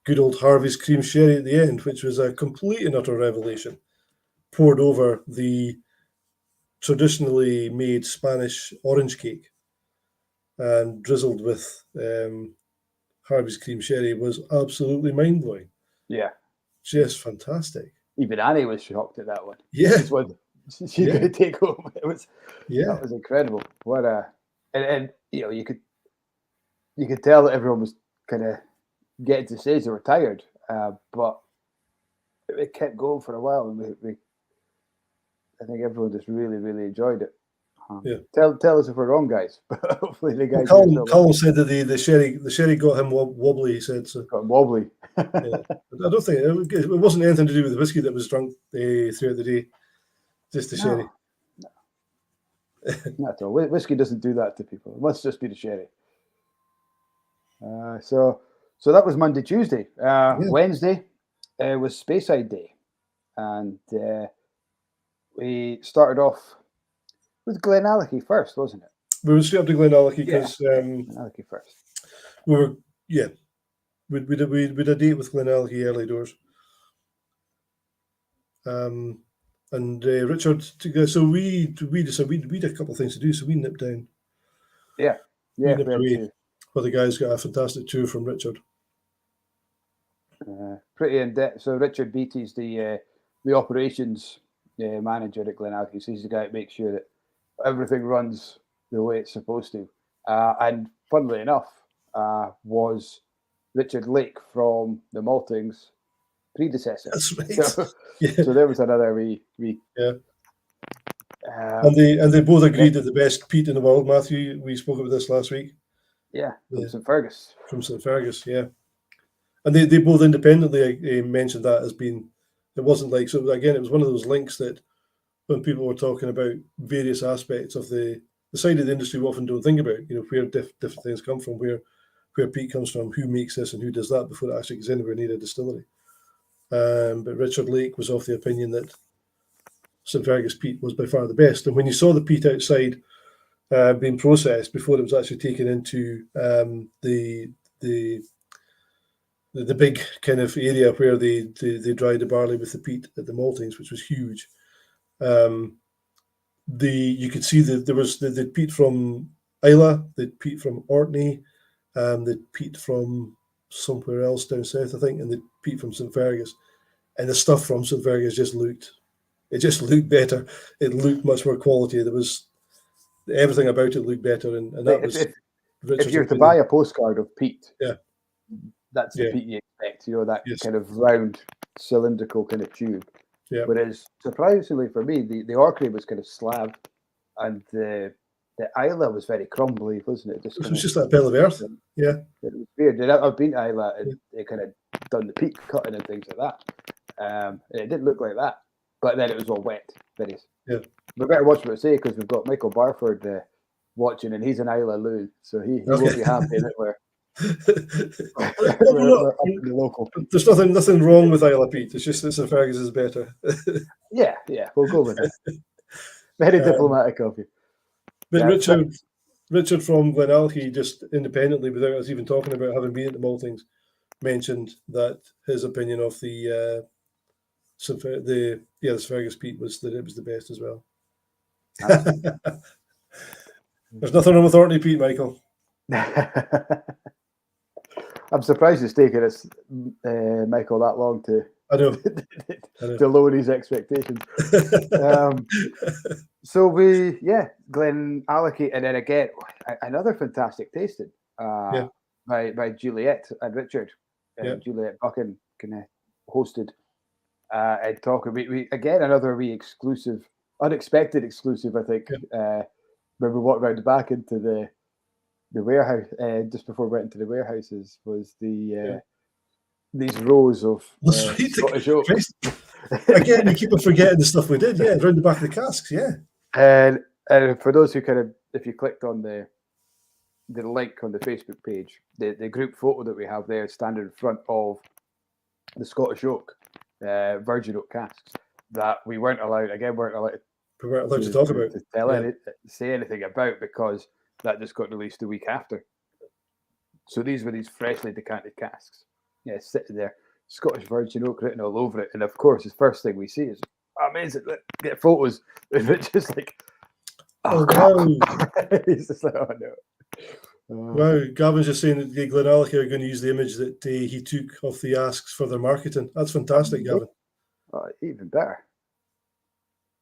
good old Harvey's cream sherry at the end, which was a complete and utter revelation, poured over the traditionally made Spanish orange cake and drizzled with Harvey's cream sherry was absolutely mind-blowing. Yeah. Just fantastic. Even Annie was shocked at that one. Yeah. She's going to take home. That was incredible. What and you could tell that everyone was kind of getting to stage they were tired, but it kept going for a while, and I think everyone just really, really enjoyed it. Tell us if we're wrong, guys. But hopefully the guys. Colin said that the sherry got him wobbly. He said so. Got wobbly. I don't think it wasn't anything to do with the whiskey that was drunk throughout the day. Just the sherry. No. Not at all. Whiskey doesn't do that to people. It must just be the sherry. So that was Monday, Tuesday. Wednesday was Speyside Day, and we started off with Glenallachie first, wasn't it? We went straight up to Glenallachie because Glenallachie first. We did a date with Glenallachie early doors. And Richard, so we decided we had a couple of things to do, so we nipped down. Yeah. Where the guys got a fantastic tour from Richard. Pretty in depth. So Richard Beattie's the operations manager at Glenallachie. So he's the guy that makes sure that everything runs the way it's supposed to. And funnily enough, was Richard Lake from the Maltings predecessor. That's right. So there was another and they both agreed that the best peat in the world, Matthew, we spoke about this last week. Yeah, from St. Fergus. From St. Fergus, yeah. And they both independently mentioned that as being, it wasn't like, so again, it was one of those links that when people were talking about various aspects of the side of the industry we often don't think about, where different things come from, where peat comes from, who makes this and who does that before it actually gets anywhere near a distillery. But Richard Lake was of the opinion that St. Fergus peat was by far the best. And when you saw the peat outside being processed before it was actually taken into the big kind of area where they dried the barley with the peat at the maltings, which was huge. You could see that there was the peat from Islay, the peat from Orkney, the peat from somewhere else down south, I think, and the peat from St Fergus. And the stuff from St Fergus just looked better. It looked much more quality. There was everything about it looked better, and that was if you're to buy a postcard of peat, yeah, that's the peat you expect. You know, that yes. kind of round, cylindrical kind of tube. Yeah. Whereas, surprisingly for me, the Orkney was kind of slab, and the Islay was very crumbly, wasn't it? It was just like a pile of earth. Yeah. It was weird. I've been to Islay and they kind of done the peat cutting and things like that. It didn't look like that, but then it was all wet. Yeah. We better watch what I say, because we've got Michael Barford watching, and he's an Islay loon, so he won't be happy that we're up in the local. There's nothing wrong with Islay peat. It's just that St Fergus is better. yeah, we'll go with it. Very diplomatic of you. But Richard from Glenalchie, just independently, without us even talking about having been at the maltings, mentioned that his opinion of the St Fergus peat was that it was the best as well. There's nothing wrong with Orkney peat, Michael. I'm surprised it's taken us, Michael, that long to lower his expectations. So Glenalchie, and then again another fantastic tasting by Juliet and Richard. Juliet Buchan kind of hosted and talking. We again another unexpected exclusive. I think when we walked around the back into the warehouse, just before we went into the warehouses, was these rows of Scottish oak. Again, you keep on forgetting the stuff we did, around the back of the casks, And for those who if you clicked on the link on the Facebook page, the group photo that we have there standing in front of the Scottish oak, virgin oak casks that we weren't allowed to talk about, to say anything about, because that just got released a week after. So these were these freshly decanted casks, sitting there, Scottish virgin oak written all over it. And of course, the first thing we see is amazing. Get photos, and it's just like, wow. He's just like, oh no. Wow, Gavin's just saying that Glenalchie are going to use the image that he took of the asks for their marketing. That's fantastic, Gavin. Oh, even better.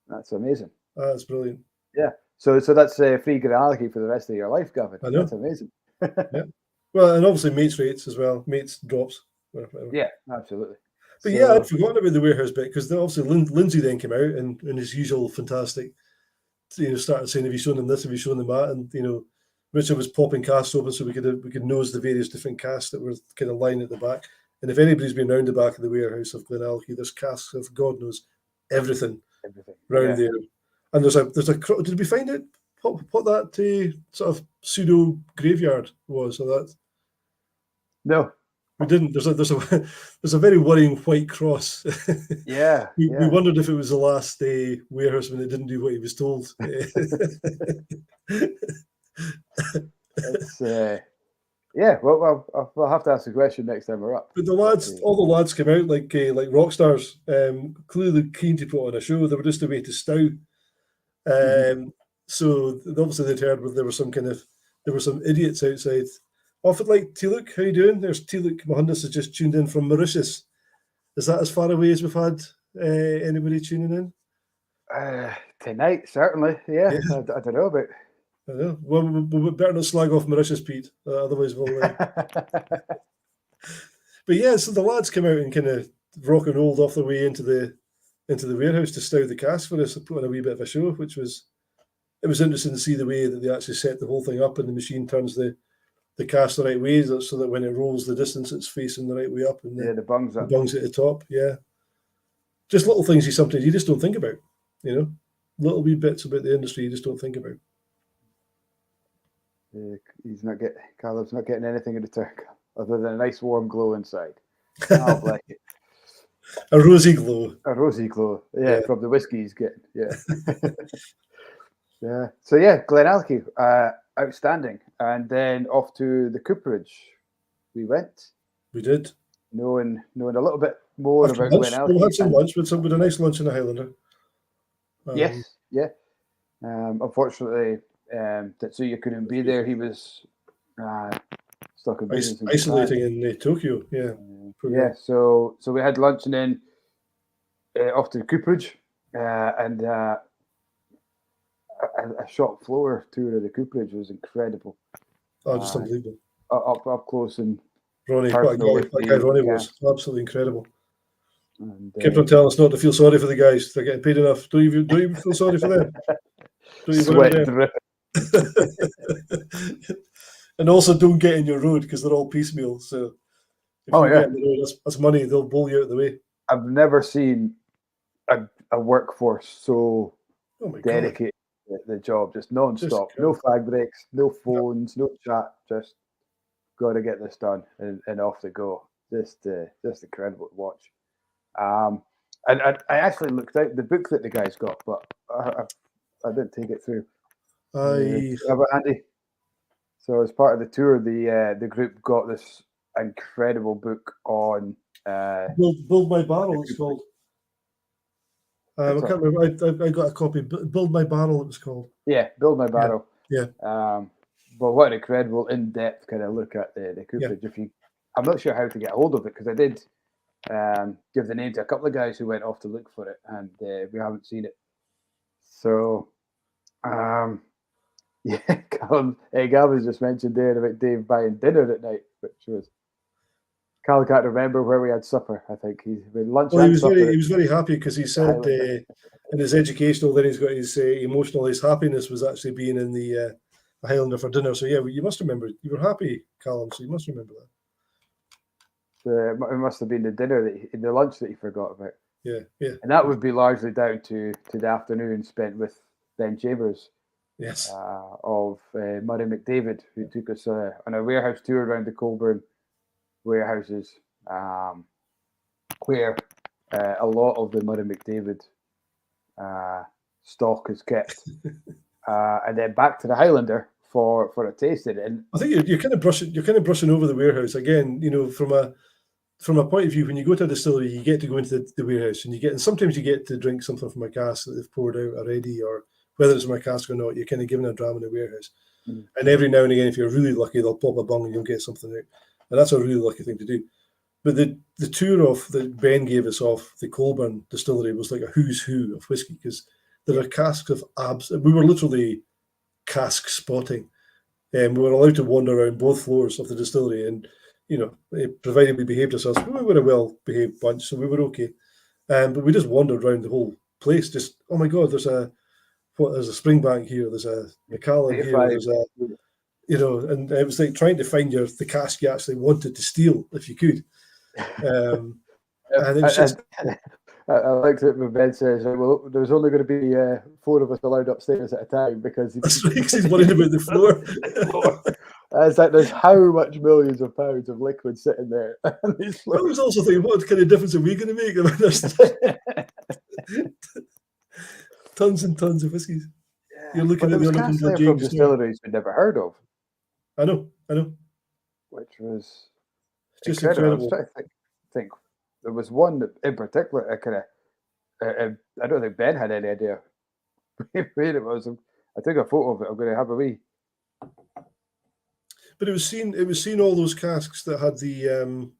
That's amazing. That's brilliant. Yeah. So that's free Glenalchie for the rest of your life, Gavin. I know. That's amazing. Yeah. Well, and obviously mates rates as well. Mates drops. Whatever. Yeah, absolutely. But I'd forgotten about the warehouse bit, because obviously Lindsay then came out and in his usual fantastic, started saying, have you shown them this, have you shown them that? And, Richard was popping casks open so we could nose the various different casks that were kind of lying at the back. And if anybody's been round the back of the warehouse of Glenalchie, there's casks of God knows everything round there. And there's a did we find out what that sort of pseudo graveyard was? Or that? No, we didn't. There's a very worrying white cross. We wondered if it was the last warehouse when it didn't do what he was told. It's well, we'll have to ask the question next time we're up. But all the lads came out like rock stars, clearly keen to put on a show. They were just away to Stow. So obviously they'd heard there were some idiots outside. Off at like Tiluk, how you doing? There's Tiluk Mohandas has just tuned in from Mauritius. Is that as far away as we've had anybody tuning in? Tonight, certainly. Yeah. I don't know about. I know. Well, we better not slag off Mauritius, Pete. Otherwise, we'll. But so the lads came out and kind of rock and rolled off their way into the warehouse to stow the cask for us and put on a wee bit of a show, which was interesting to see the way that they actually set the whole thing up, and the machine turns the cask the right way, so that when it rolls the distance, it's facing the right way up, and the bungs at the top. Yeah, just little things you just don't think about. Little wee bits about the industry you just don't think about. Caleb's not getting anything in return other than a nice warm glow inside. Oh, bless you. A rosy glow. From the whiskey he's getting. Yeah. Yeah. So yeah, Glenallachie, outstanding. And then off to the cooperage we went, We did. knowing a little bit more After about lunch, we had Glenallachie. some lunch with a nice lunch in the Highlander. Yes, yeah. Unfortunately, Tetsuya couldn't be there. He was stuck in business in Japan. Isolating in Tokyo, yeah. Yeah, so we had lunch and then off to the cooperage and a shop floor tour of the cooperage was incredible. Oh, just unbelievable. Up close and Ronnie, personal what a guy Ronnie was. Absolutely incredible. And, kept on telling us not to feel sorry for the guys. They're getting paid enough. Don't even feel sorry for them. Don't you worry about them. And also don't get in your road because they're all piecemeal. So if you get in the road, that's money. They'll bowl you out of the way. I've never seen a workforce so dedicated to the job, just non-stop. No flag breaks, no phones, no chat, just got to get this done and off they go. Just incredible to watch. And I actually looked out the book that the guys got, but I didn't take it through. Have it handy. So as part of the tour, the group got this incredible book on Build My Barrel. It's called. I can't remember. I got a copy. Build My Barrel. It was called. Yeah, Build My Barrel. Yeah. But what an incredible in-depth kind of look at the cooperage. Yeah. I'm not sure how to get a hold of it because I did give the name to a couple of guys who went off to look for it, and we haven't seen it. So, yeah, Gavin's just mentioned there about Dave buying dinner at night, which was. Cal can't remember where we had supper. I think he lunch. Well, he was very happy because he said in his educational, then he's got his emotional. His happiness was actually being in the Highlander for dinner. So yeah, you must remember. You were happy, Callum. So you must remember that. It must have been the dinner the lunch that he forgot about. Yeah. And that would be largely down to the afternoon spent with Ben Chambers. Yes. Of Murray McDavid, who took us on a warehouse tour around the Colburn warehouses, where a lot of the Murray McDavid stock is kept, and then back to the Highlander for a tasting. And I think you're kind of brushing over the warehouse again. You know, from a point of view, when you go to a distillery, you get to go into the warehouse, and sometimes you get to drink something from a cask that they've poured out already, or whether it's from a cask or not, you're kind of given a dram in the warehouse. And every now and again, if you're really lucky, they'll pop a bung and you'll get something out. And that's a really lucky thing to do. But the tour that Ben gave us off the Colburn distillery was like a who's who of whiskey, because there are casks of we were literally cask spotting. And we were allowed to wander around both floors of the distillery. And, provided we behaved ourselves, we were a well-behaved bunch, so we were okay. But we just wandered around the whole place. Just, oh my God, there's a Springbank here, there's a Macallan here, there's a... and it was like trying to find the cask you actually wanted to steal if you could. And it was just. I liked it when Ben says, well, there's only going to be 4 of us allowed upstairs at a time because he's worried about the floor. It's like there's how much millions of pounds of liquid sitting there. I was also thinking, what kind of difference are we going to make? I mean, there's tons and tons of whiskies. You're looking at the other from distilleries we'd never heard of. I know. Which was just incredible. incredible. I was trying to think there was one in particular. I don't think Ben had any idea where it was. I took a photo of it. I'm going to have a wee. But it was seen all those casks that had the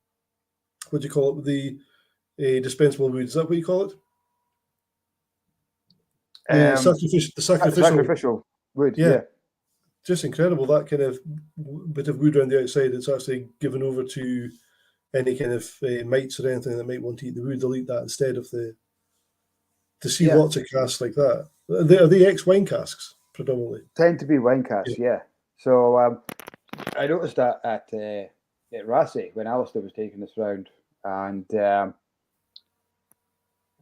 what do you call it? The dispensable wood. Is that what you call it? The sacrificial wood. Yeah. Just incredible, that kind of bit of wood around the outside. It's actually given over to any kind of mites or anything that might want to eat the wood. They'll eat that instead of to see lots of casks like that. Are they ex-wine casks predominantly? Tend to be wine casks, yeah. So I noticed that at Rassay when Alistair was taking this round, and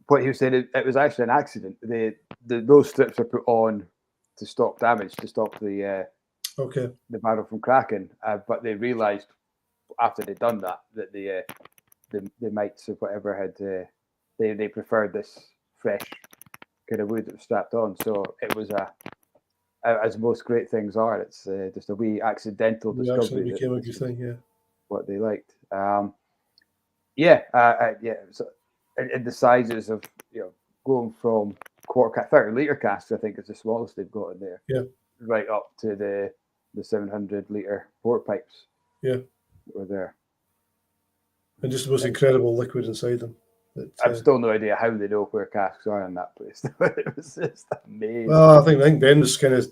what he was saying, it was actually an accident. Those strips are put on to stop damage, to stop the barrel from cracking. But they realised after they'd done that the mites or whatever had they preferred this fresh kind of wood that was strapped on. So it was as most great things are. It's just a wee accidental It actually discovery. became a good thing, yeah. What they liked. So in the sizes of, going from quarter cask, 30-litre casks, I think is the smallest they've got in there. Yeah. Right up to the 700-litre port pipes. Yeah. Were there. And just the most incredible liquid inside them. I've still no idea how they know where casks are in that place. It was just amazing. Well, I think Ben was kind of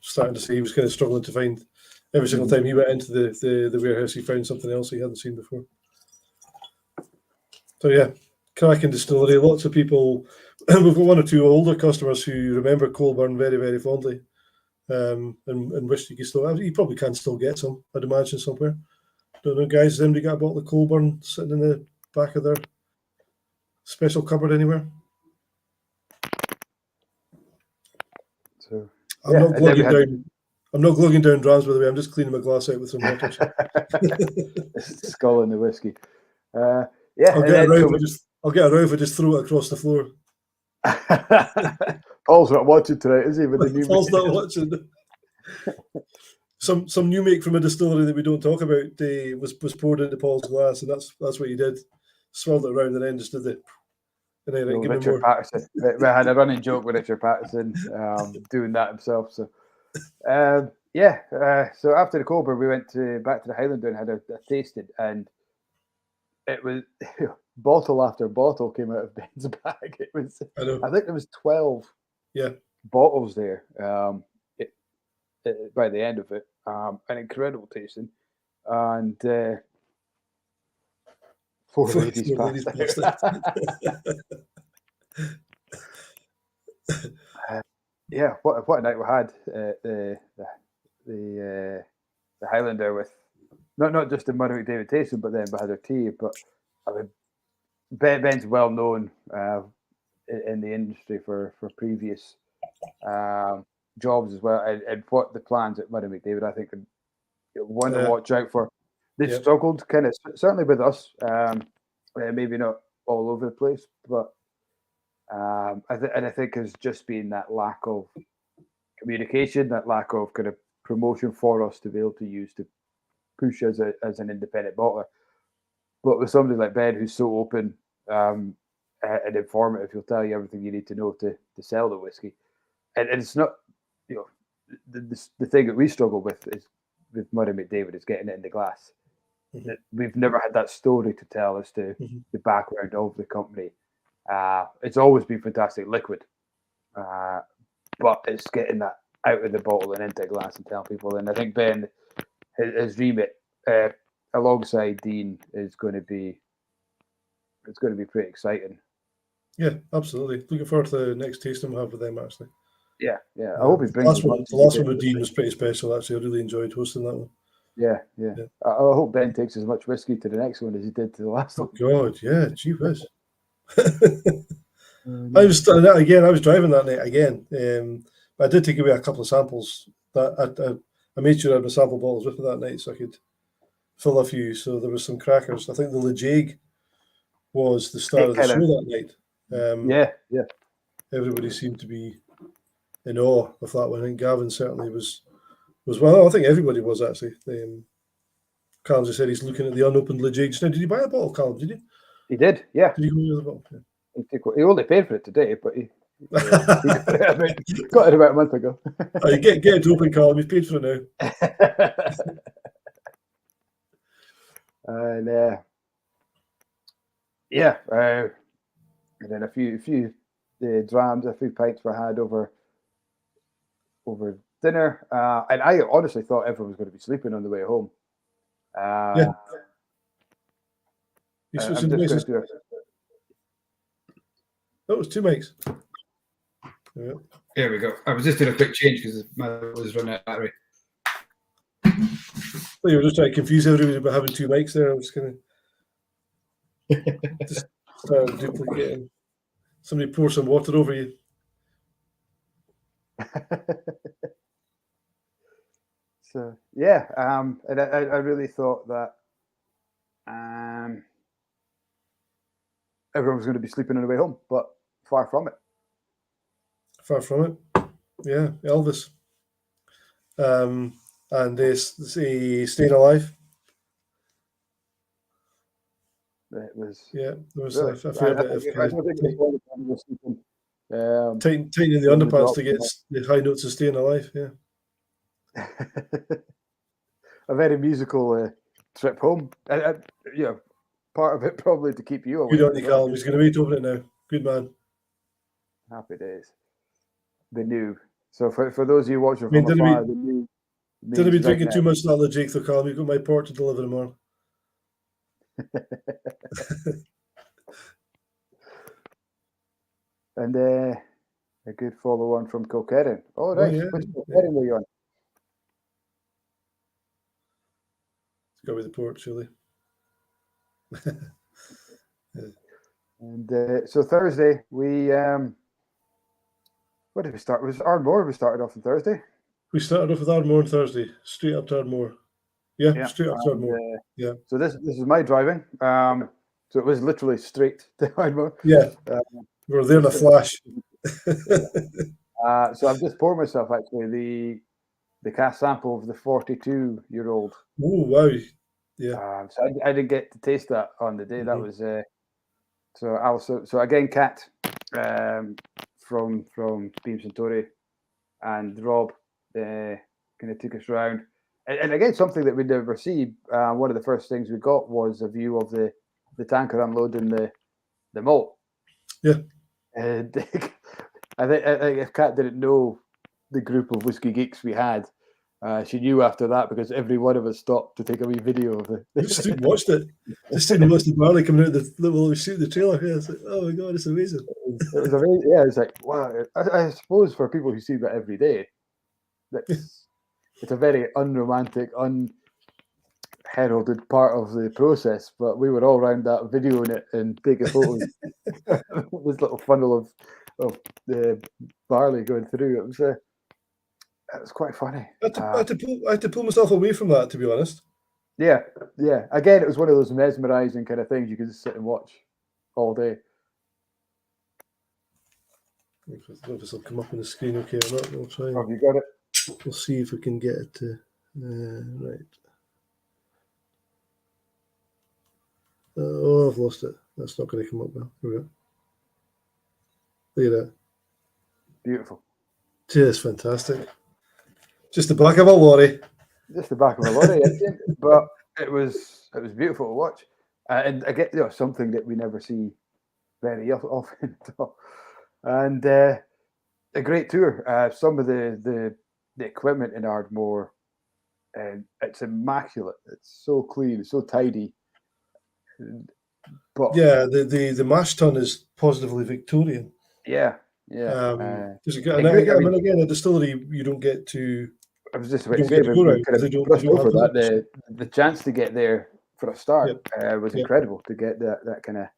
starting to see he was kind of struggling to find. Every single time he went into the warehouse, he found something else he hadn't seen before. So yeah, cracking distillery. Lots of people. We've got one or two older customers who remember Colburn very, very fondly, and wish you could still. You probably can still get some, I'd imagine, somewhere. Don't know, guys. Has anybody got a bottle of Colburn sitting in the back of their special cupboard anywhere? So I'm not glugging down. I'm not glugging down drams, by the way. I'm just cleaning my glass out with some water. Skull in the whiskey. I'll get a row if I just throw it across the floor. Paul's not watching tonight, is he? With the new Paul's not watching. Some new make from a distillery that we don't talk about was poured into Paul's glass, and that's what he did. Swirled it around and then just did it. And then give Richard me more. Patterson. We had a running joke with Richard Patterson doing that himself. So so after the Colburn, we went back to the Highland and had a tasting, and it was bottle after bottle came out of Ben's bag. It was, I think there was 12 bottles there by the end of it. An incredible tasting, and 4 ladies passed out. What a night we had the Highlander with not just the Murray McDavid tasting, but then we had our tea. But I mean, Ben's well known in the industry for previous jobs as well, and what the plans at Murray McDavid, I think, one to watch out for. They struggled kind of certainly with us, maybe not all over the place, but I think has just been that lack of communication, that lack of kind of promotion for us to be able to use to push as an independent bottler. But with somebody like Ben, who's so open and informative, he'll tell you everything you need to know to sell the whiskey. And it's not, the thing that we struggle with is with Murray McDavid is getting it in the glass. Mm-hmm. We've never had that story to tell as to the background of the company. It's always been fantastic liquid, but it's getting that out of the bottle and into a glass and telling people. And I think Ben, his remit alongside Dean is going to be pretty exciting. Yeah, absolutely. Looking forward to the next tasting we'll have with them, actually. Yeah. I hope he brings the last one with Dean was pretty special, actually. I really enjoyed hosting that one. Yeah. I hope Ben takes as much whiskey to the next one as he did to the last one. God, yeah, gee whiz. I was driving that night again. I did take away a couple of samples. That I made sure I had my sample bottles with me that night so I could fill a few. So there was some crackers. I think the Lejeune was the star of the show that night. Everybody seemed to be in awe of that one. I think Gavin certainly was well. I think everybody was actually. Callum just said he's looking at the unopened Lejeune. Now, did you buy a bottle, Callum? Did you? He did. Yeah. Did you go with the bottle? Yeah. He only paid for it today, but he got it about a month ago. Get it open, Callum. He's paid for it now. And then a few drams, a few pints were had over dinner, and I honestly thought everyone was going to be sleeping on the way home. That was 2 mics. Yeah. There we go. I was just doing a quick change because my was running out of battery. Well, you were just trying to confuse everybody about having 2 mics there. I was going to just start duplicating. Somebody pour some water over you. So and I really thought that everyone was going to be sleeping on the way home, but far from it. Far from it. Yeah, Elvis. and Staying Alive. It was Yeah, there was really. a fair bit of I kind don't think of was sleeping. tightening the When we underpants to dropped get the high notes of Staying Alive. Yeah, a very musical trip home. You know, part of it probably to keep you good awake on as you, well. Callum. He's going to wait to open it now. Good man. Happy days. The new. So for those of you watching I mean, from afar, the new. Did I be means right drinking now. too much of that other Jake, though, Callum? You've got my port to deliver tomorrow. And a good follow on from Kilkerran. Oh, nice. yeah. Which Kilkerran were you on? It's got to be the port, surely. And so Thursday, we what did we start? It was Ardmore we started off on Thursday. We started off with Ardmore on Thursday, straight up to Ardmore. Yeah, straight up to Ardmore. Yeah. So this is my driving. So it was literally straight to Ardmore. Yeah. We were there in a flash. So I've just poured myself actually the cask sample of the 42-year-old. Oh wow! Yeah. So I didn't get to taste that on the day. That was so again, Kat from Beam Centauri and Rob kind of took us around, and again something that we'd never see. One of the first things we got was a view of the tanker unloading the malt. Yeah. And I think if Kat didn't know the group of whiskey geeks we had, she knew after that because every one of us stopped to take a wee video of it. Just watched it. Just didn't watch the barley coming out the little shoot the trailer. Yeah, it's like, oh my god, it's amazing. It was amazing. Yeah, it's like wow. I suppose for people who see that every day, it's a very unromantic, unheralded part of the process. But we were all around that videoing it and taking photos. This little funnel of the barley going through. It was quite funny. I had to pull myself away from that, to be honest. Yeah. Again, it was one of those mesmerizing kind of things you could just sit and watch all day. I don't know if this will come up on the screen okay or not. We'll try. Have you got it? We'll see if we can get it to right. Oh, I've lost it. That's not going to come up now. Here we go. Look at that. Beautiful. Just fantastic. Just the back of a lorry. Just the back of a lorry, but it was beautiful to watch, and I get something that we never see very often at all, and a great tour. Some of the equipment in Ardmore, it's immaculate. It's so clean, so tidy. But yeah, the mash tun is positively Victorian. Yeah. Again, a distillery you don't get to. I was just about to say, we kind of brushed over that. The chance to get there for a start was incredible. To get that kind of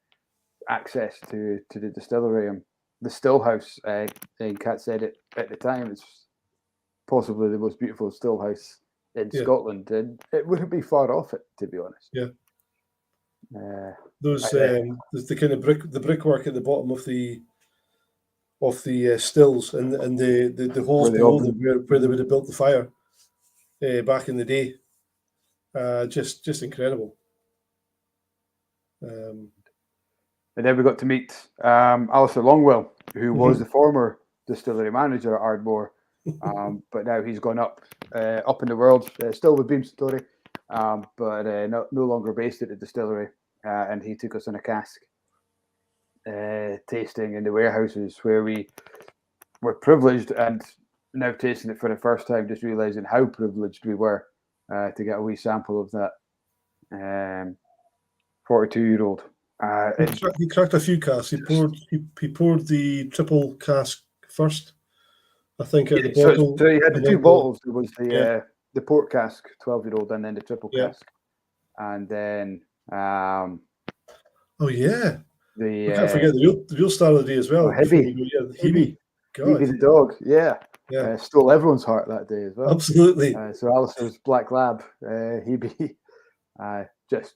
access to the distillery and the still house. And Kat said it at the time. It's possibly the most beautiful still house in Scotland, and it wouldn't be far off it, to be honest. Yeah. There's the kind of brickwork at the bottom of the stills and the holes below them where they would have built the fire back in the day. Just incredible. And then we got to meet Alistair Longwell, who was the former distillery manager at Ardmore, but now he's gone up in the world, still with Beam Centauri, but no longer based at the distillery. And he took us on a cask tasting in the warehouses where we were privileged, and now tasting it for the first time, just realizing how privileged we were to get a wee sample of that 42-year-old. He cracked a few casks. He poured the triple cask first, I think, out of the bottle. So he had the two bottles. There was the port cask, 12-year-old, and then the triple cask, and then we can't forget the real star of the day as well. Hebe. Hebe the dog, stole everyone's heart that day as well. Absolutely. So Alistair's black lab, Hebe, just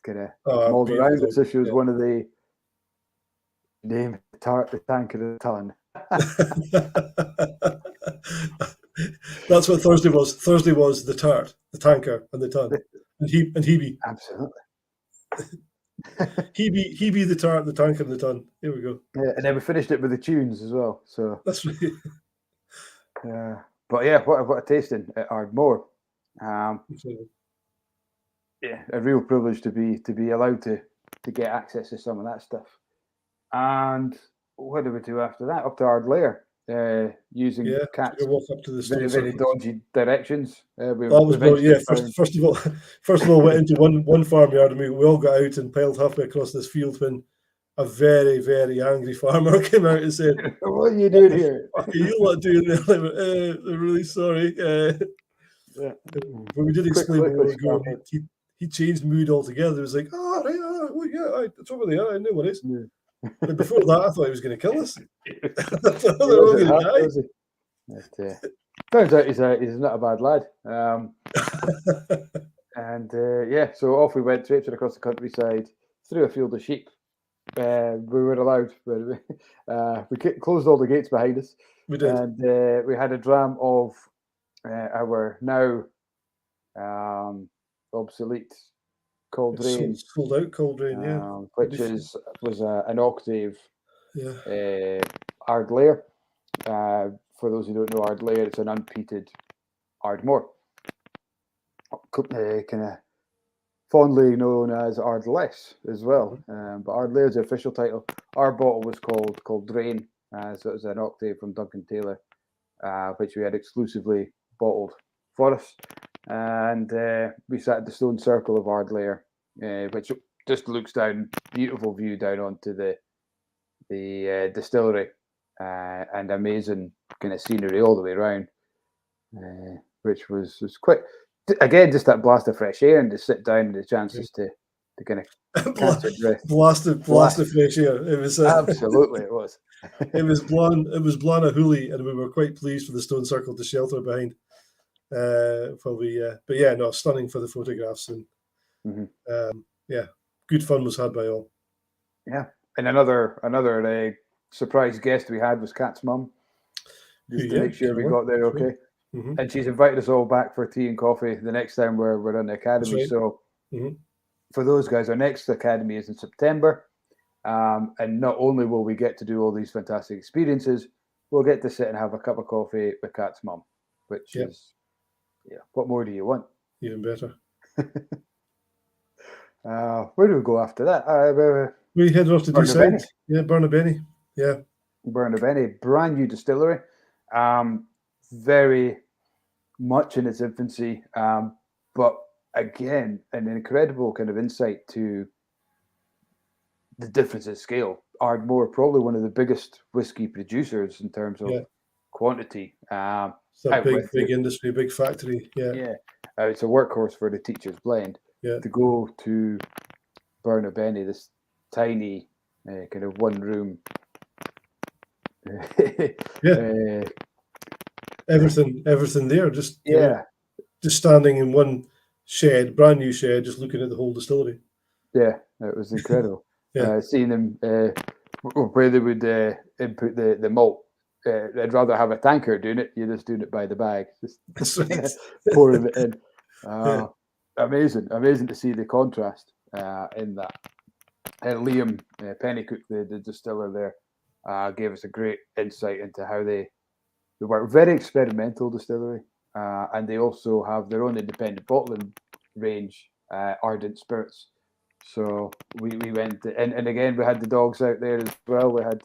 kind of mauled around as if she was one of the name the tank of the ton. That's what Thursday was. Thursday was the tart, the tanker, and the ton. And Hebe. Absolutely. Hebe the tart, the tanker, and the ton. Here we go. Yeah, and then we finished it with the tunes as well. So, That's right. but yeah, what a tasting at Ardmore. Yeah, a real privilege to be allowed to get access to some of that stuff. And what did we do after that? Up to Ardlair, using Cat's walk up to the very, very dodgy directions. We that was brilliant. Yeah, found... first of all, went into one farmyard and we all got out and piled halfway across this field when a very, very angry farmer came out and said, "What are you doing here? What are you lot doing there?" I'm really sorry. Yeah. But we did explain where we were going. He changed mood altogether. He was like, "Oh, right, well, yeah, it's over there. I know what it is." Yeah. But before that, I thought he was going to kill us. I thought we were going to die. Turns out he's not a bad lad. And so off we went, traipsing across the countryside, through a field of sheep. We were allowed. We closed all the gates behind us. We did. And we had a dram of our now obsolete Cold Rain. Sold out Cold Rain, which was an octave Yeah. Ardlair. For those who don't know Ardlair, it's an unpeated Ardmore. Kind of fondly known as Ardless as well. But Ardlair is the official title. Our bottle was called Drain, so it was an octave from Duncan Taylor, which we had exclusively bottled for us. And we sat at the stone circle of Ardlair, which just looks down, beautiful view down onto the distillery, and amazing kind of scenery all the way around, which was quite, again, just that blast of fresh air and to sit down and the chances to kind of blast of fresh air. It was absolutely it was. It was Blana Hooley, and we were quite pleased for the stone circle to shelter behind. But yeah, no, stunning for the photographs, and good fun was had by all. Yeah, and another surprise guest we had was Kat's mum, just to make sure we got there okay. And she's invited us all back for tea and coffee the next time we're on the academy. Right. So for those guys, our next academy is in September, and not only will we get to do all these fantastic experiences, we'll get to sit and have a cup of coffee with Kat's mum, which is, what more do you want? Even better. Where do we go after that? We headed off to Deeside. Yeah, Burnabenny. Yeah. Burnabenny, brand new distillery. Very much in its infancy, but again, an incredible kind of insight to the difference in scale. Ardmore, probably one of the biggest whiskey producers in terms of quantity. It's a big industry, big factory. Yeah. It's a workhorse for the Teacher's Blend. Yeah. To go to Burnabenny, this tiny kind of one room. Everything there, just just standing in one shed, brand new shed, just looking at the whole distillery. Yeah, it was incredible. Seeing them where they would input the malt. I'd rather have a tanker doing it. You're just doing it by the bag, just pouring it in. Amazing to see the contrast in that. Liam Pennycook, the distiller there, gave us a great insight into how they work. Very experimental distillery, and they also have their own independent bottling range, Ardent Spirits. So we went, and again, we had the dogs out there as well. We had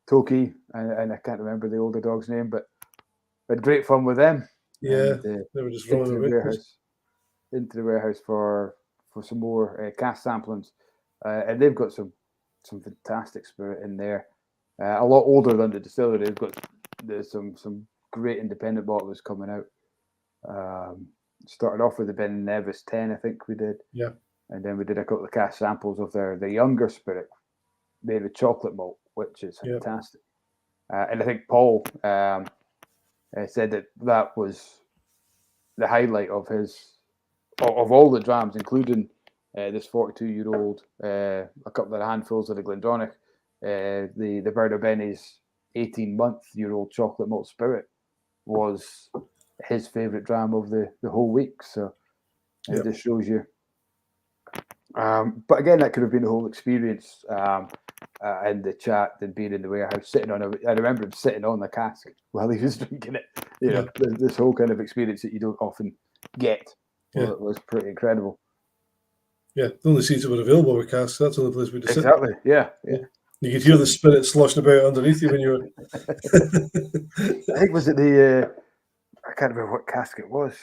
Toki, and I can't remember the older dog's name, but we had great fun with them. Yeah, they were just rolling into the warehouse for some more cask samplings, and they've got some fantastic spirit in there. A lot older than the distillery. They've got some great independent bottlers coming out. Started off with the Ben Nevis 10, I think we did. Yeah. And then we did a couple of cask samples of their younger spirit made with chocolate malt, which is fantastic. And I think Paul said that was the highlight of all the drams, including this 42-year-old, a couple of handfuls of the Glendronach, the Burnabenny's 18-month-year-old chocolate malt spirit. was his favourite dram of the whole week. So it just shows you. But again, that could have been the whole experience in the chat and being in the warehouse, sitting on I remember him sitting on the cask while he was drinking it. You know, this whole kind of experience that you don't often get. Well, it was pretty incredible. Yeah, the only seats that were available were casks. That's the only place we could sit. Exactly. Yeah. You could hear the spirit sloshing about underneath you when you were. I think was it the I can't remember what cask it was,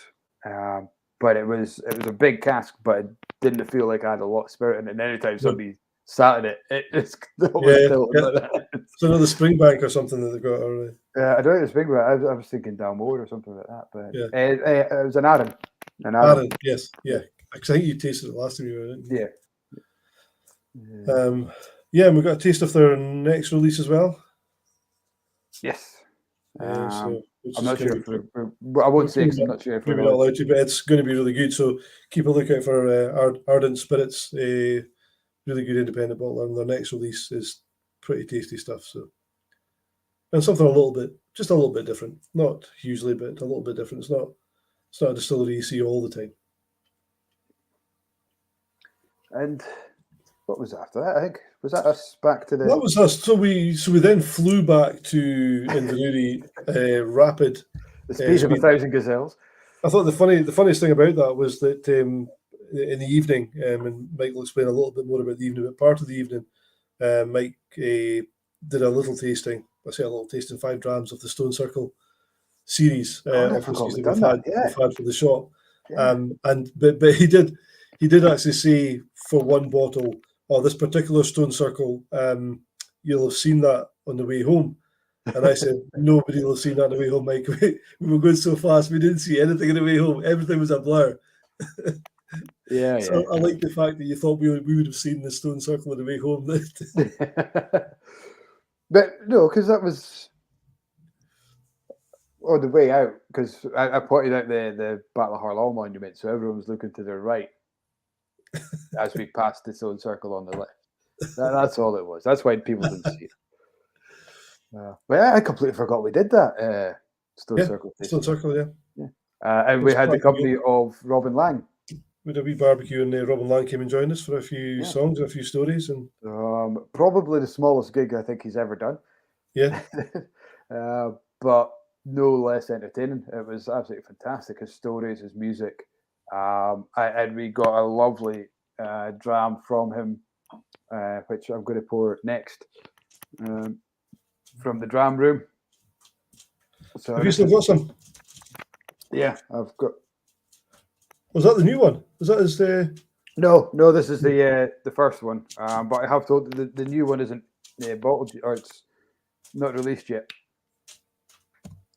but it was a big cask, but it didn't feel like I had a lot of spirit in it. And anytime somebody sat in it, it's always tilted like that. So another Springbank or something that they've got already. I don't know the Springbank. I was thinking Dalmore or something like that, but it was an Ardent. Ardent, yes, because I think you tasted it last time you were in. And we've got a taste of their next release as well. Yes. So I'm not sure if I won't say because I'm not sure if we're not allowed to, but it's going to be really good. So keep a lookout for Ardent Spirits, a really good independent bottler, and their next release is pretty tasty stuff. So, and something just a little bit different, not hugely, but a little bit different. It's not a distillery you see all the time. And what was after that? I think was that us back to the. That was us. So we then flew back to Inverurie Rapid. The speed of 1,000 gazelles. I thought the funniest thing about that was that in the evening, and Mike will explain a little bit more about the evening, but part of the evening, Mike did a little tasting. I say a little tasting, 5 drams of the Stone Circle series of whiskies that we've had for the shop. But he did actually say for one bottle, this particular Stone Circle, you'll have seen that on the way home. And I said, nobody will have seen that on the way home, Mike. We were going so fast, we didn't see anything on the way home. Everything was a blur. So I like the fact that you thought we would have seen the Stone Circle on the way home. But no, because that was on the way out, because I pointed out the Battle of Harlaw monument, so everyone was looking to their right as we passed the Stone Circle on the left. That's all it was. That's why people didn't see it. But I completely forgot we did that Stone Circle. Stone Circle, and we had the company of Robin Lang. We had a wee barbecue, and Robin Lang came and joined us for a few songs and a few stories. And probably the smallest gig I think he's ever done. Yeah. But no less entertaining. It was absolutely fantastic. His stories, his music. And we got a lovely dram from him, which I'm going to pour next. From the dram room. So have you still got some? Yeah, I've got. Was that the new one? Was that his? No, this is the first one. But I have told the new one isn't bottled or it's not released yet.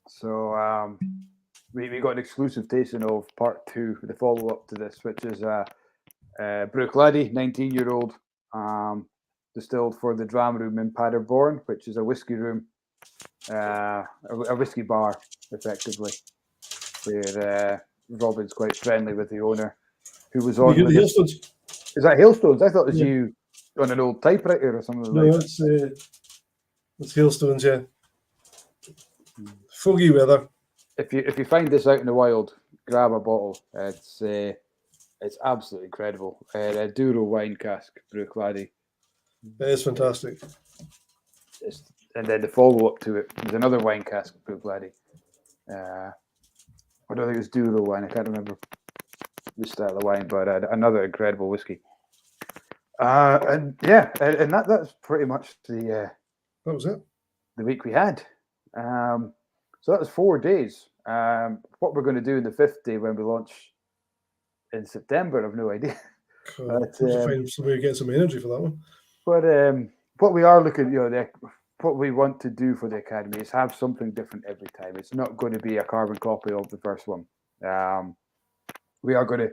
So we got an exclusive tasting of part 2, the follow up to this, which is Brook Laddie, 19-year-old. Distilled for the Dram Room in Paderborn, which is a whiskey room, a whiskey bar, effectively, where Robin's quite friendly with the owner, who was on. The Hailstones. Is that Hailstones? I thought it was you on an old typewriter or something. No, it's Hailstones. Yeah, foggy weather. If you find this out in the wild, grab a bottle. It's absolutely incredible. A Douro wine cask, Brook Laddie. It is fantastic. And then the follow-up to it was another wine cask, Brook Laddie. I don't think it was Douro wine. I can't remember the style of wine, but another incredible whiskey. And that's pretty much that was it. The week we had. So that was 4 days. What we're going to do in the 5th day when we launch in September, I've no idea. But, find somebody to get some energy for that one. But what we are looking, what we want to do for the Academy is have something different every time. It's not going to be a carbon copy of the first one. We are going to,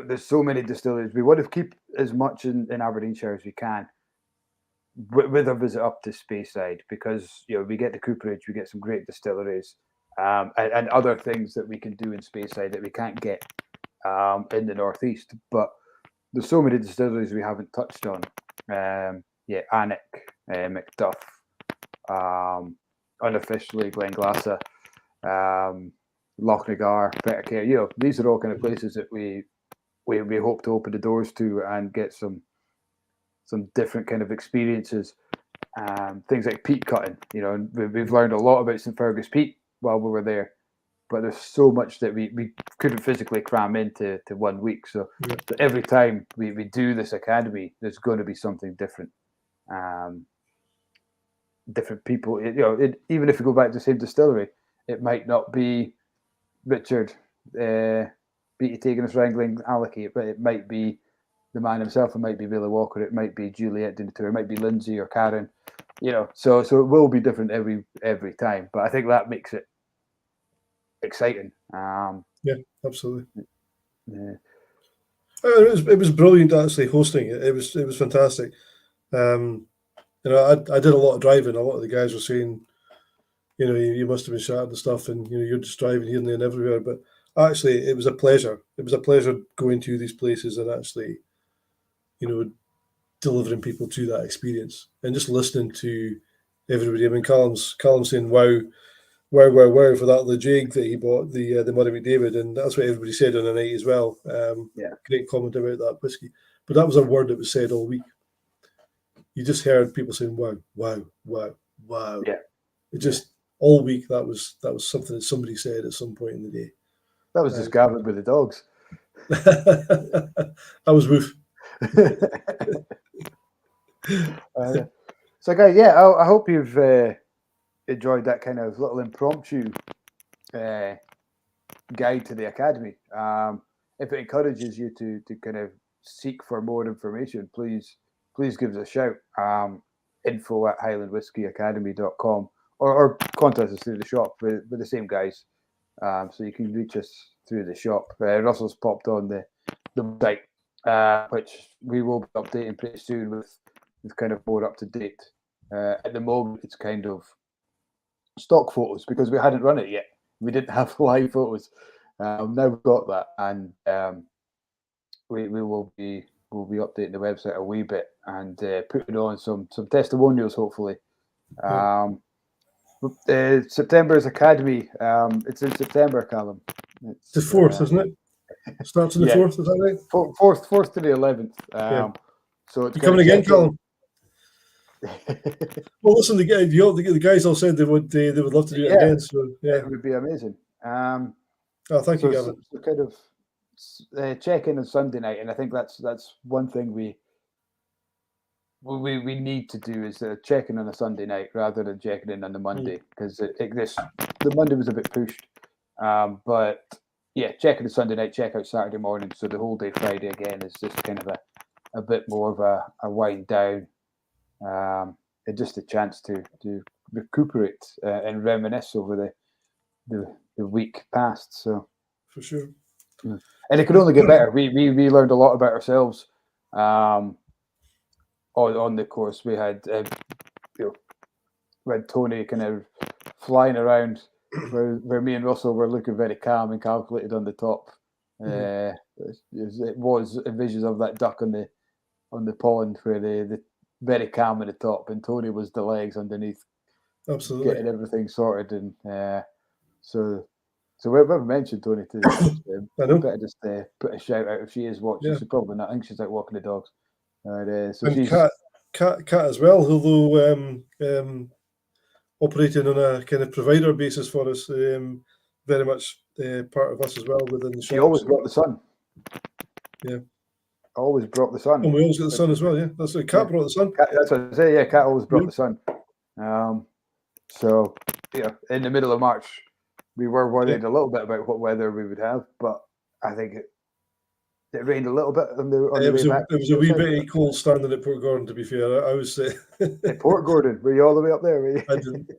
there's so many distilleries. We want to keep as much in Aberdeenshire as we can with a visit up to Speyside, because we get the cooperage, we get some great distilleries, and other things that we can do in Speyside that we can't get in the northeast. But there's so many distilleries we haven't touched on. Alnwick, Macduff, unofficially Glenglassaugh, Lochnagar, Bettercare. You know, these are all kind of places that we hope to open the doors to and get some different kind of experiences. Things like peat cutting. You know, we've learned a lot about St Fergus peat while we were there, but there's so much that we couldn't physically cram into 1 week. So every time we do this academy, there's going to be something different. Different people, you know, even if you go back to the same distillery, it might not be Richard Beatty taking us wrangling Alaki, but it might be the man himself. It might be Billy Walker. It might be Juliet doing the tour. It might be Lindsay or Karen. You know, so it will be different every time. But I think that makes it exciting. Yeah, absolutely. Yeah. It was brilliant actually hosting it. It was fantastic. You know, I did a lot of driving. A lot of the guys were saying, you know, you must have been shouting and stuff, and you know, you're just driving here and there and everywhere. But actually, it was a pleasure. It was a pleasure going to these places and actually, you know, delivering people to that experience and just listening to everybody. I mean, Callum's saying, "Wow, wow, wow, wow," for that Lejig that he bought, the Murray McDavid, and that's what everybody said on the night as well. Great comment about that whiskey. But that was a word that was said all week. You just heard people saying, "Wow, wow, wow, wow." Yeah. It just all week that was something that somebody said at some point in the day. That was just Gavin with the dogs. That was Woof. So, guys, yeah, I hope you've enjoyed that kind of little impromptu guide to the academy. If it encourages you to kind of seek for more information, please give us a shout. info@highlandwhiskeyacademy.com or contact us through the shop with the same guys. So you can reach us through the shop. Russell's popped on the site, which we will be updating pretty soon with kind of more up to date. At the moment, it's kind of stock photos because we hadn't run it yet. We didn't have live photos. Now we've got that, and we will be updating the website a wee bit and putting on some testimonials, hopefully. September's Academy. It's in September, Callum. It's the 4th, isn't it? Starts on the 4th, is that right? 4th to the 11th. So it's you coming again, Callum? Well, listen, the guys all said they would love to do it again. So it would be amazing. Thank you, Gavin. So kind of check in on Sunday night, and I think that's one thing we need to do is check in on a Sunday night rather than checking in on the Monday because the Monday was a bit pushed. But yeah, check in the Sunday night, check out Saturday morning. So the whole day Friday again is just kind of a bit more of a wind down. And just a chance to recuperate and reminisce over the week past. So for sure, and it could only get better. We learned a lot about ourselves on the course. We had Tony kind of flying around where me and Russell were looking very calm and calculated on the top. It was visions of that duck on the pond where the very calm at the top, and Tony was the legs underneath, absolutely getting everything sorted. And so whoever mentioned Tony to I know. Better just put a shout out if she is watching. She's probably not. I think she's out walking the dogs. So and she's Kat as well, although operating on a kind of provider basis for us, very much part of us as well within the shop. She always brought the sun. Yeah. Always brought the sun. And we always got the sun as well, yeah. That's what Kat brought the sun. That's what I say, yeah, Kat always brought the sun. So, in the middle of March, we were worried a little bit about what weather we would have, but I think it rained a little bit on the way back. It was a wee bit cold standing at Port Gordon, to be fair. I was... At Port Gordon? Were you all the way up there? Were you? I didn't.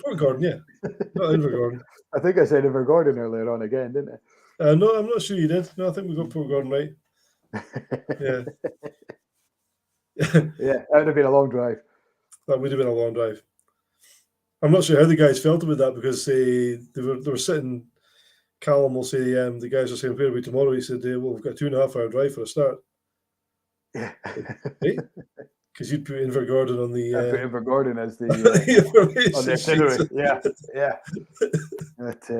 Port Gordon, yeah. Not Inverurie. I think I said Inverurie earlier on again, didn't I? No, I'm not sure you did. No, I think we got Port Gordon right. Yeah. Yeah, that would have been a long drive. That would have been a long drive. I'm not sure how the guys felt about that because they were sitting. Callum will say the guys are saying, "Where are we tomorrow?" He said, "Well, we've got a 2.5 hour drive for a start." Yeah. Hey? Because you'd put Invergordon on the I put Invergordon as the information on the sheet. itinerary. Yeah. But,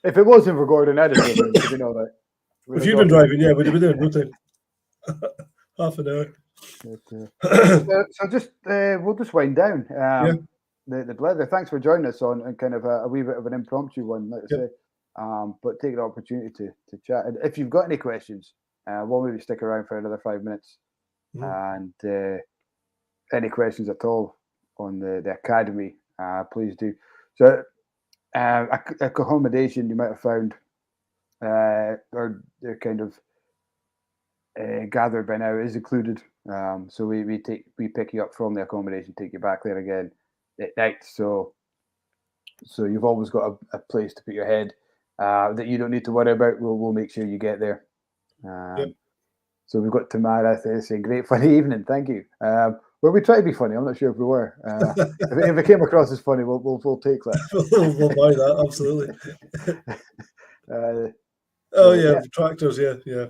if it was Invergordon, I'd have driven, you know that. If you'd been driving, yeah, we'd have been there in no time. Half an hour. But, so just we'll just wind down. Yeah. The Blether. Thanks for joining us on kind of a wee bit of an impromptu one, like I say. But take the opportunity to chat. And if you've got any questions, we'll maybe stick around for another 5 minutes. And any questions at all on the academy, please do. So, accommodation you might have found, or they're kind of gathered by now is included. So we pick you up from the accommodation, take you back there again at night. So you've always got a place to put your head that you don't need to worry about. We'll make sure you get there. So we've got Tamara saying, "Great funny evening, thank you." Well, we try to be funny. I'm not sure if we were. If it came across as funny, we'll take that. We'll buy that, absolutely. Tractors, yeah.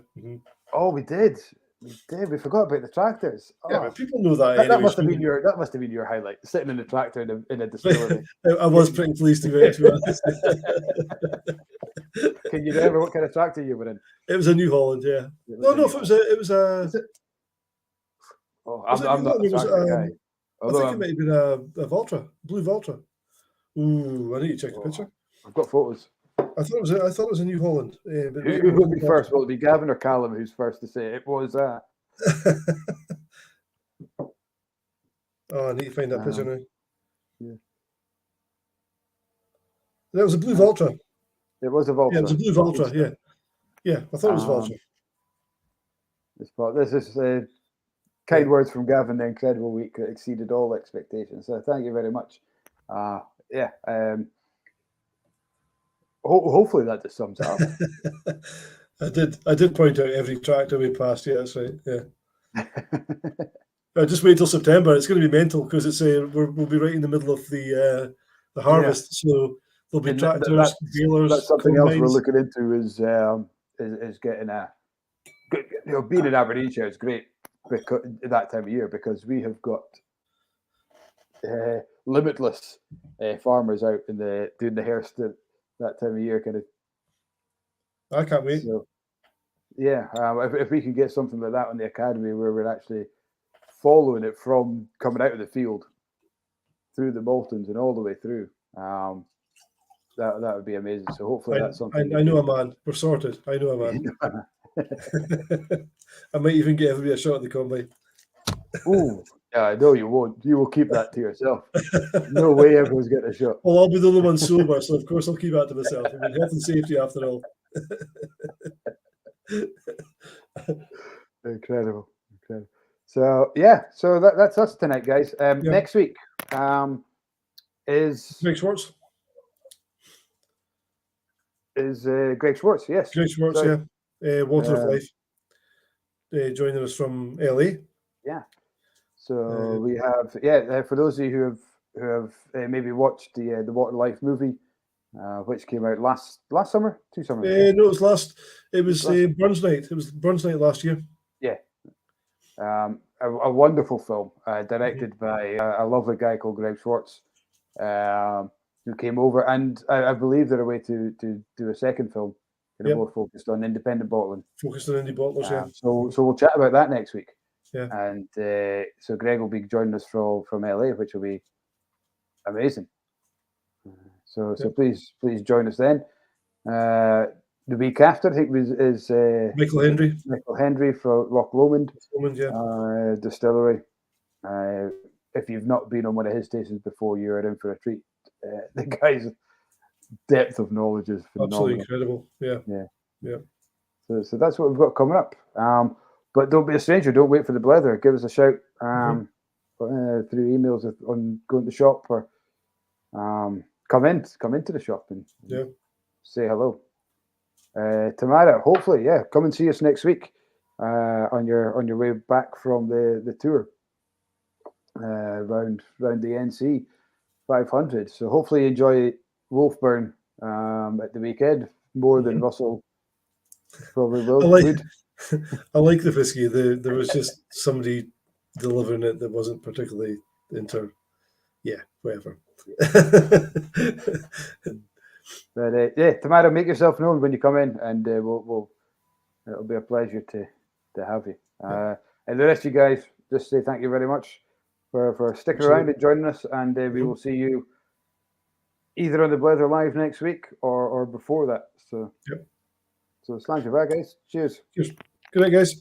Oh, we did. We forgot about the tractors. Yeah, but people know that. That must have been your highlight. Sitting in the tractor in a distillery. I was pretty pleased to be honest. Can you remember what kind of tractor you were in? It was a New Holland, yeah. It was a. Oh, I'm not a tractor guy. I think it might have been a Valtra, blue Valtra. Ooh, I need to check the picture. I've got photos. I thought it was a New Holland. But who will be first? Will it be Gavin or Callum who's first to say it was? Oh, I need to find that picture now. Yeah. That was a blue Valtra. It was a Valtra. Yeah, it was a blue Valtra. Yeah. I thought it was Valtra. This is kind words from Gavin. The incredible week that exceeded all expectations. So thank you very much. Hopefully that just sums it up. I did point out every tractor we passed. Yeah, that's right. Yeah. Just wait till September. It's going to be mental because it's we'll be right in the middle of the harvest. So there'll be tractors, balers. That's something else we're looking into is getting being in Aberdeenshire is great because that time of year because we have got limitless farmers out doing the hairst that time of year kind of. I can't wait. So, yeah, if we can get something like that on the academy where we're actually following it from coming out of the field through the Maltons and all the way through, that would be amazing. So hopefully that's something. I know a man. We're sorted. I know a man. I might even get everybody a shot at the combine. Oh, yeah, no, you won't. You will keep that to yourself. No way everyone's getting a shot. Well, I'll be the only one sober, so of course I'll keep that to myself. I mean, health and safety after all. Incredible. So that's us tonight, guys. Next week is Greg Schwartz. Greg Schwartz, yes. Greg Schwartz, Water of Life. Joining us from LA. Yeah. So we have for those of you who have maybe watched the Water Life movie, which came out last summer, 2 summers ago. No, it was Burns Night. It was Burns Night last year. Yeah. A wonderful film directed by a lovely guy called Greg Schwartz, who came over, and I believe they're away to do a second film, more focused on independent bottling. Focused on indie bottlers, yeah. So we'll chat about that next week. Yeah. And so Greg will be joining us from LA, which will be amazing. So please join us then. The week after, I think is Michael Hendry. Michael Hendry from Loch Lomond Distillery. If you've not been on one of his tastings before, you're in for a treat. The guy's depth of knowledge is phenomenal. Absolutely incredible. Yeah. So that's what we've got coming up. But don't be a stranger. Don't wait for the Blether. Give us a shout through emails on going to the shop or come into the shop and say hello. Tamara, hopefully, come and see us next week on your way back from the tour round the NC 500. So hopefully you enjoy Wolfburn at the weekend more than Russell probably will. I like the whiskey. There was just somebody delivering it that wasn't particularly whatever. But yeah, Tamara, make yourself known when you come in, and it'll be a pleasure to have you. And the rest of you guys, just say thank you very much for sticking around and joining us, and we will see you either on the Blether Live next week or before that. So, so slán you back, guys. Cheers. Good night, guys.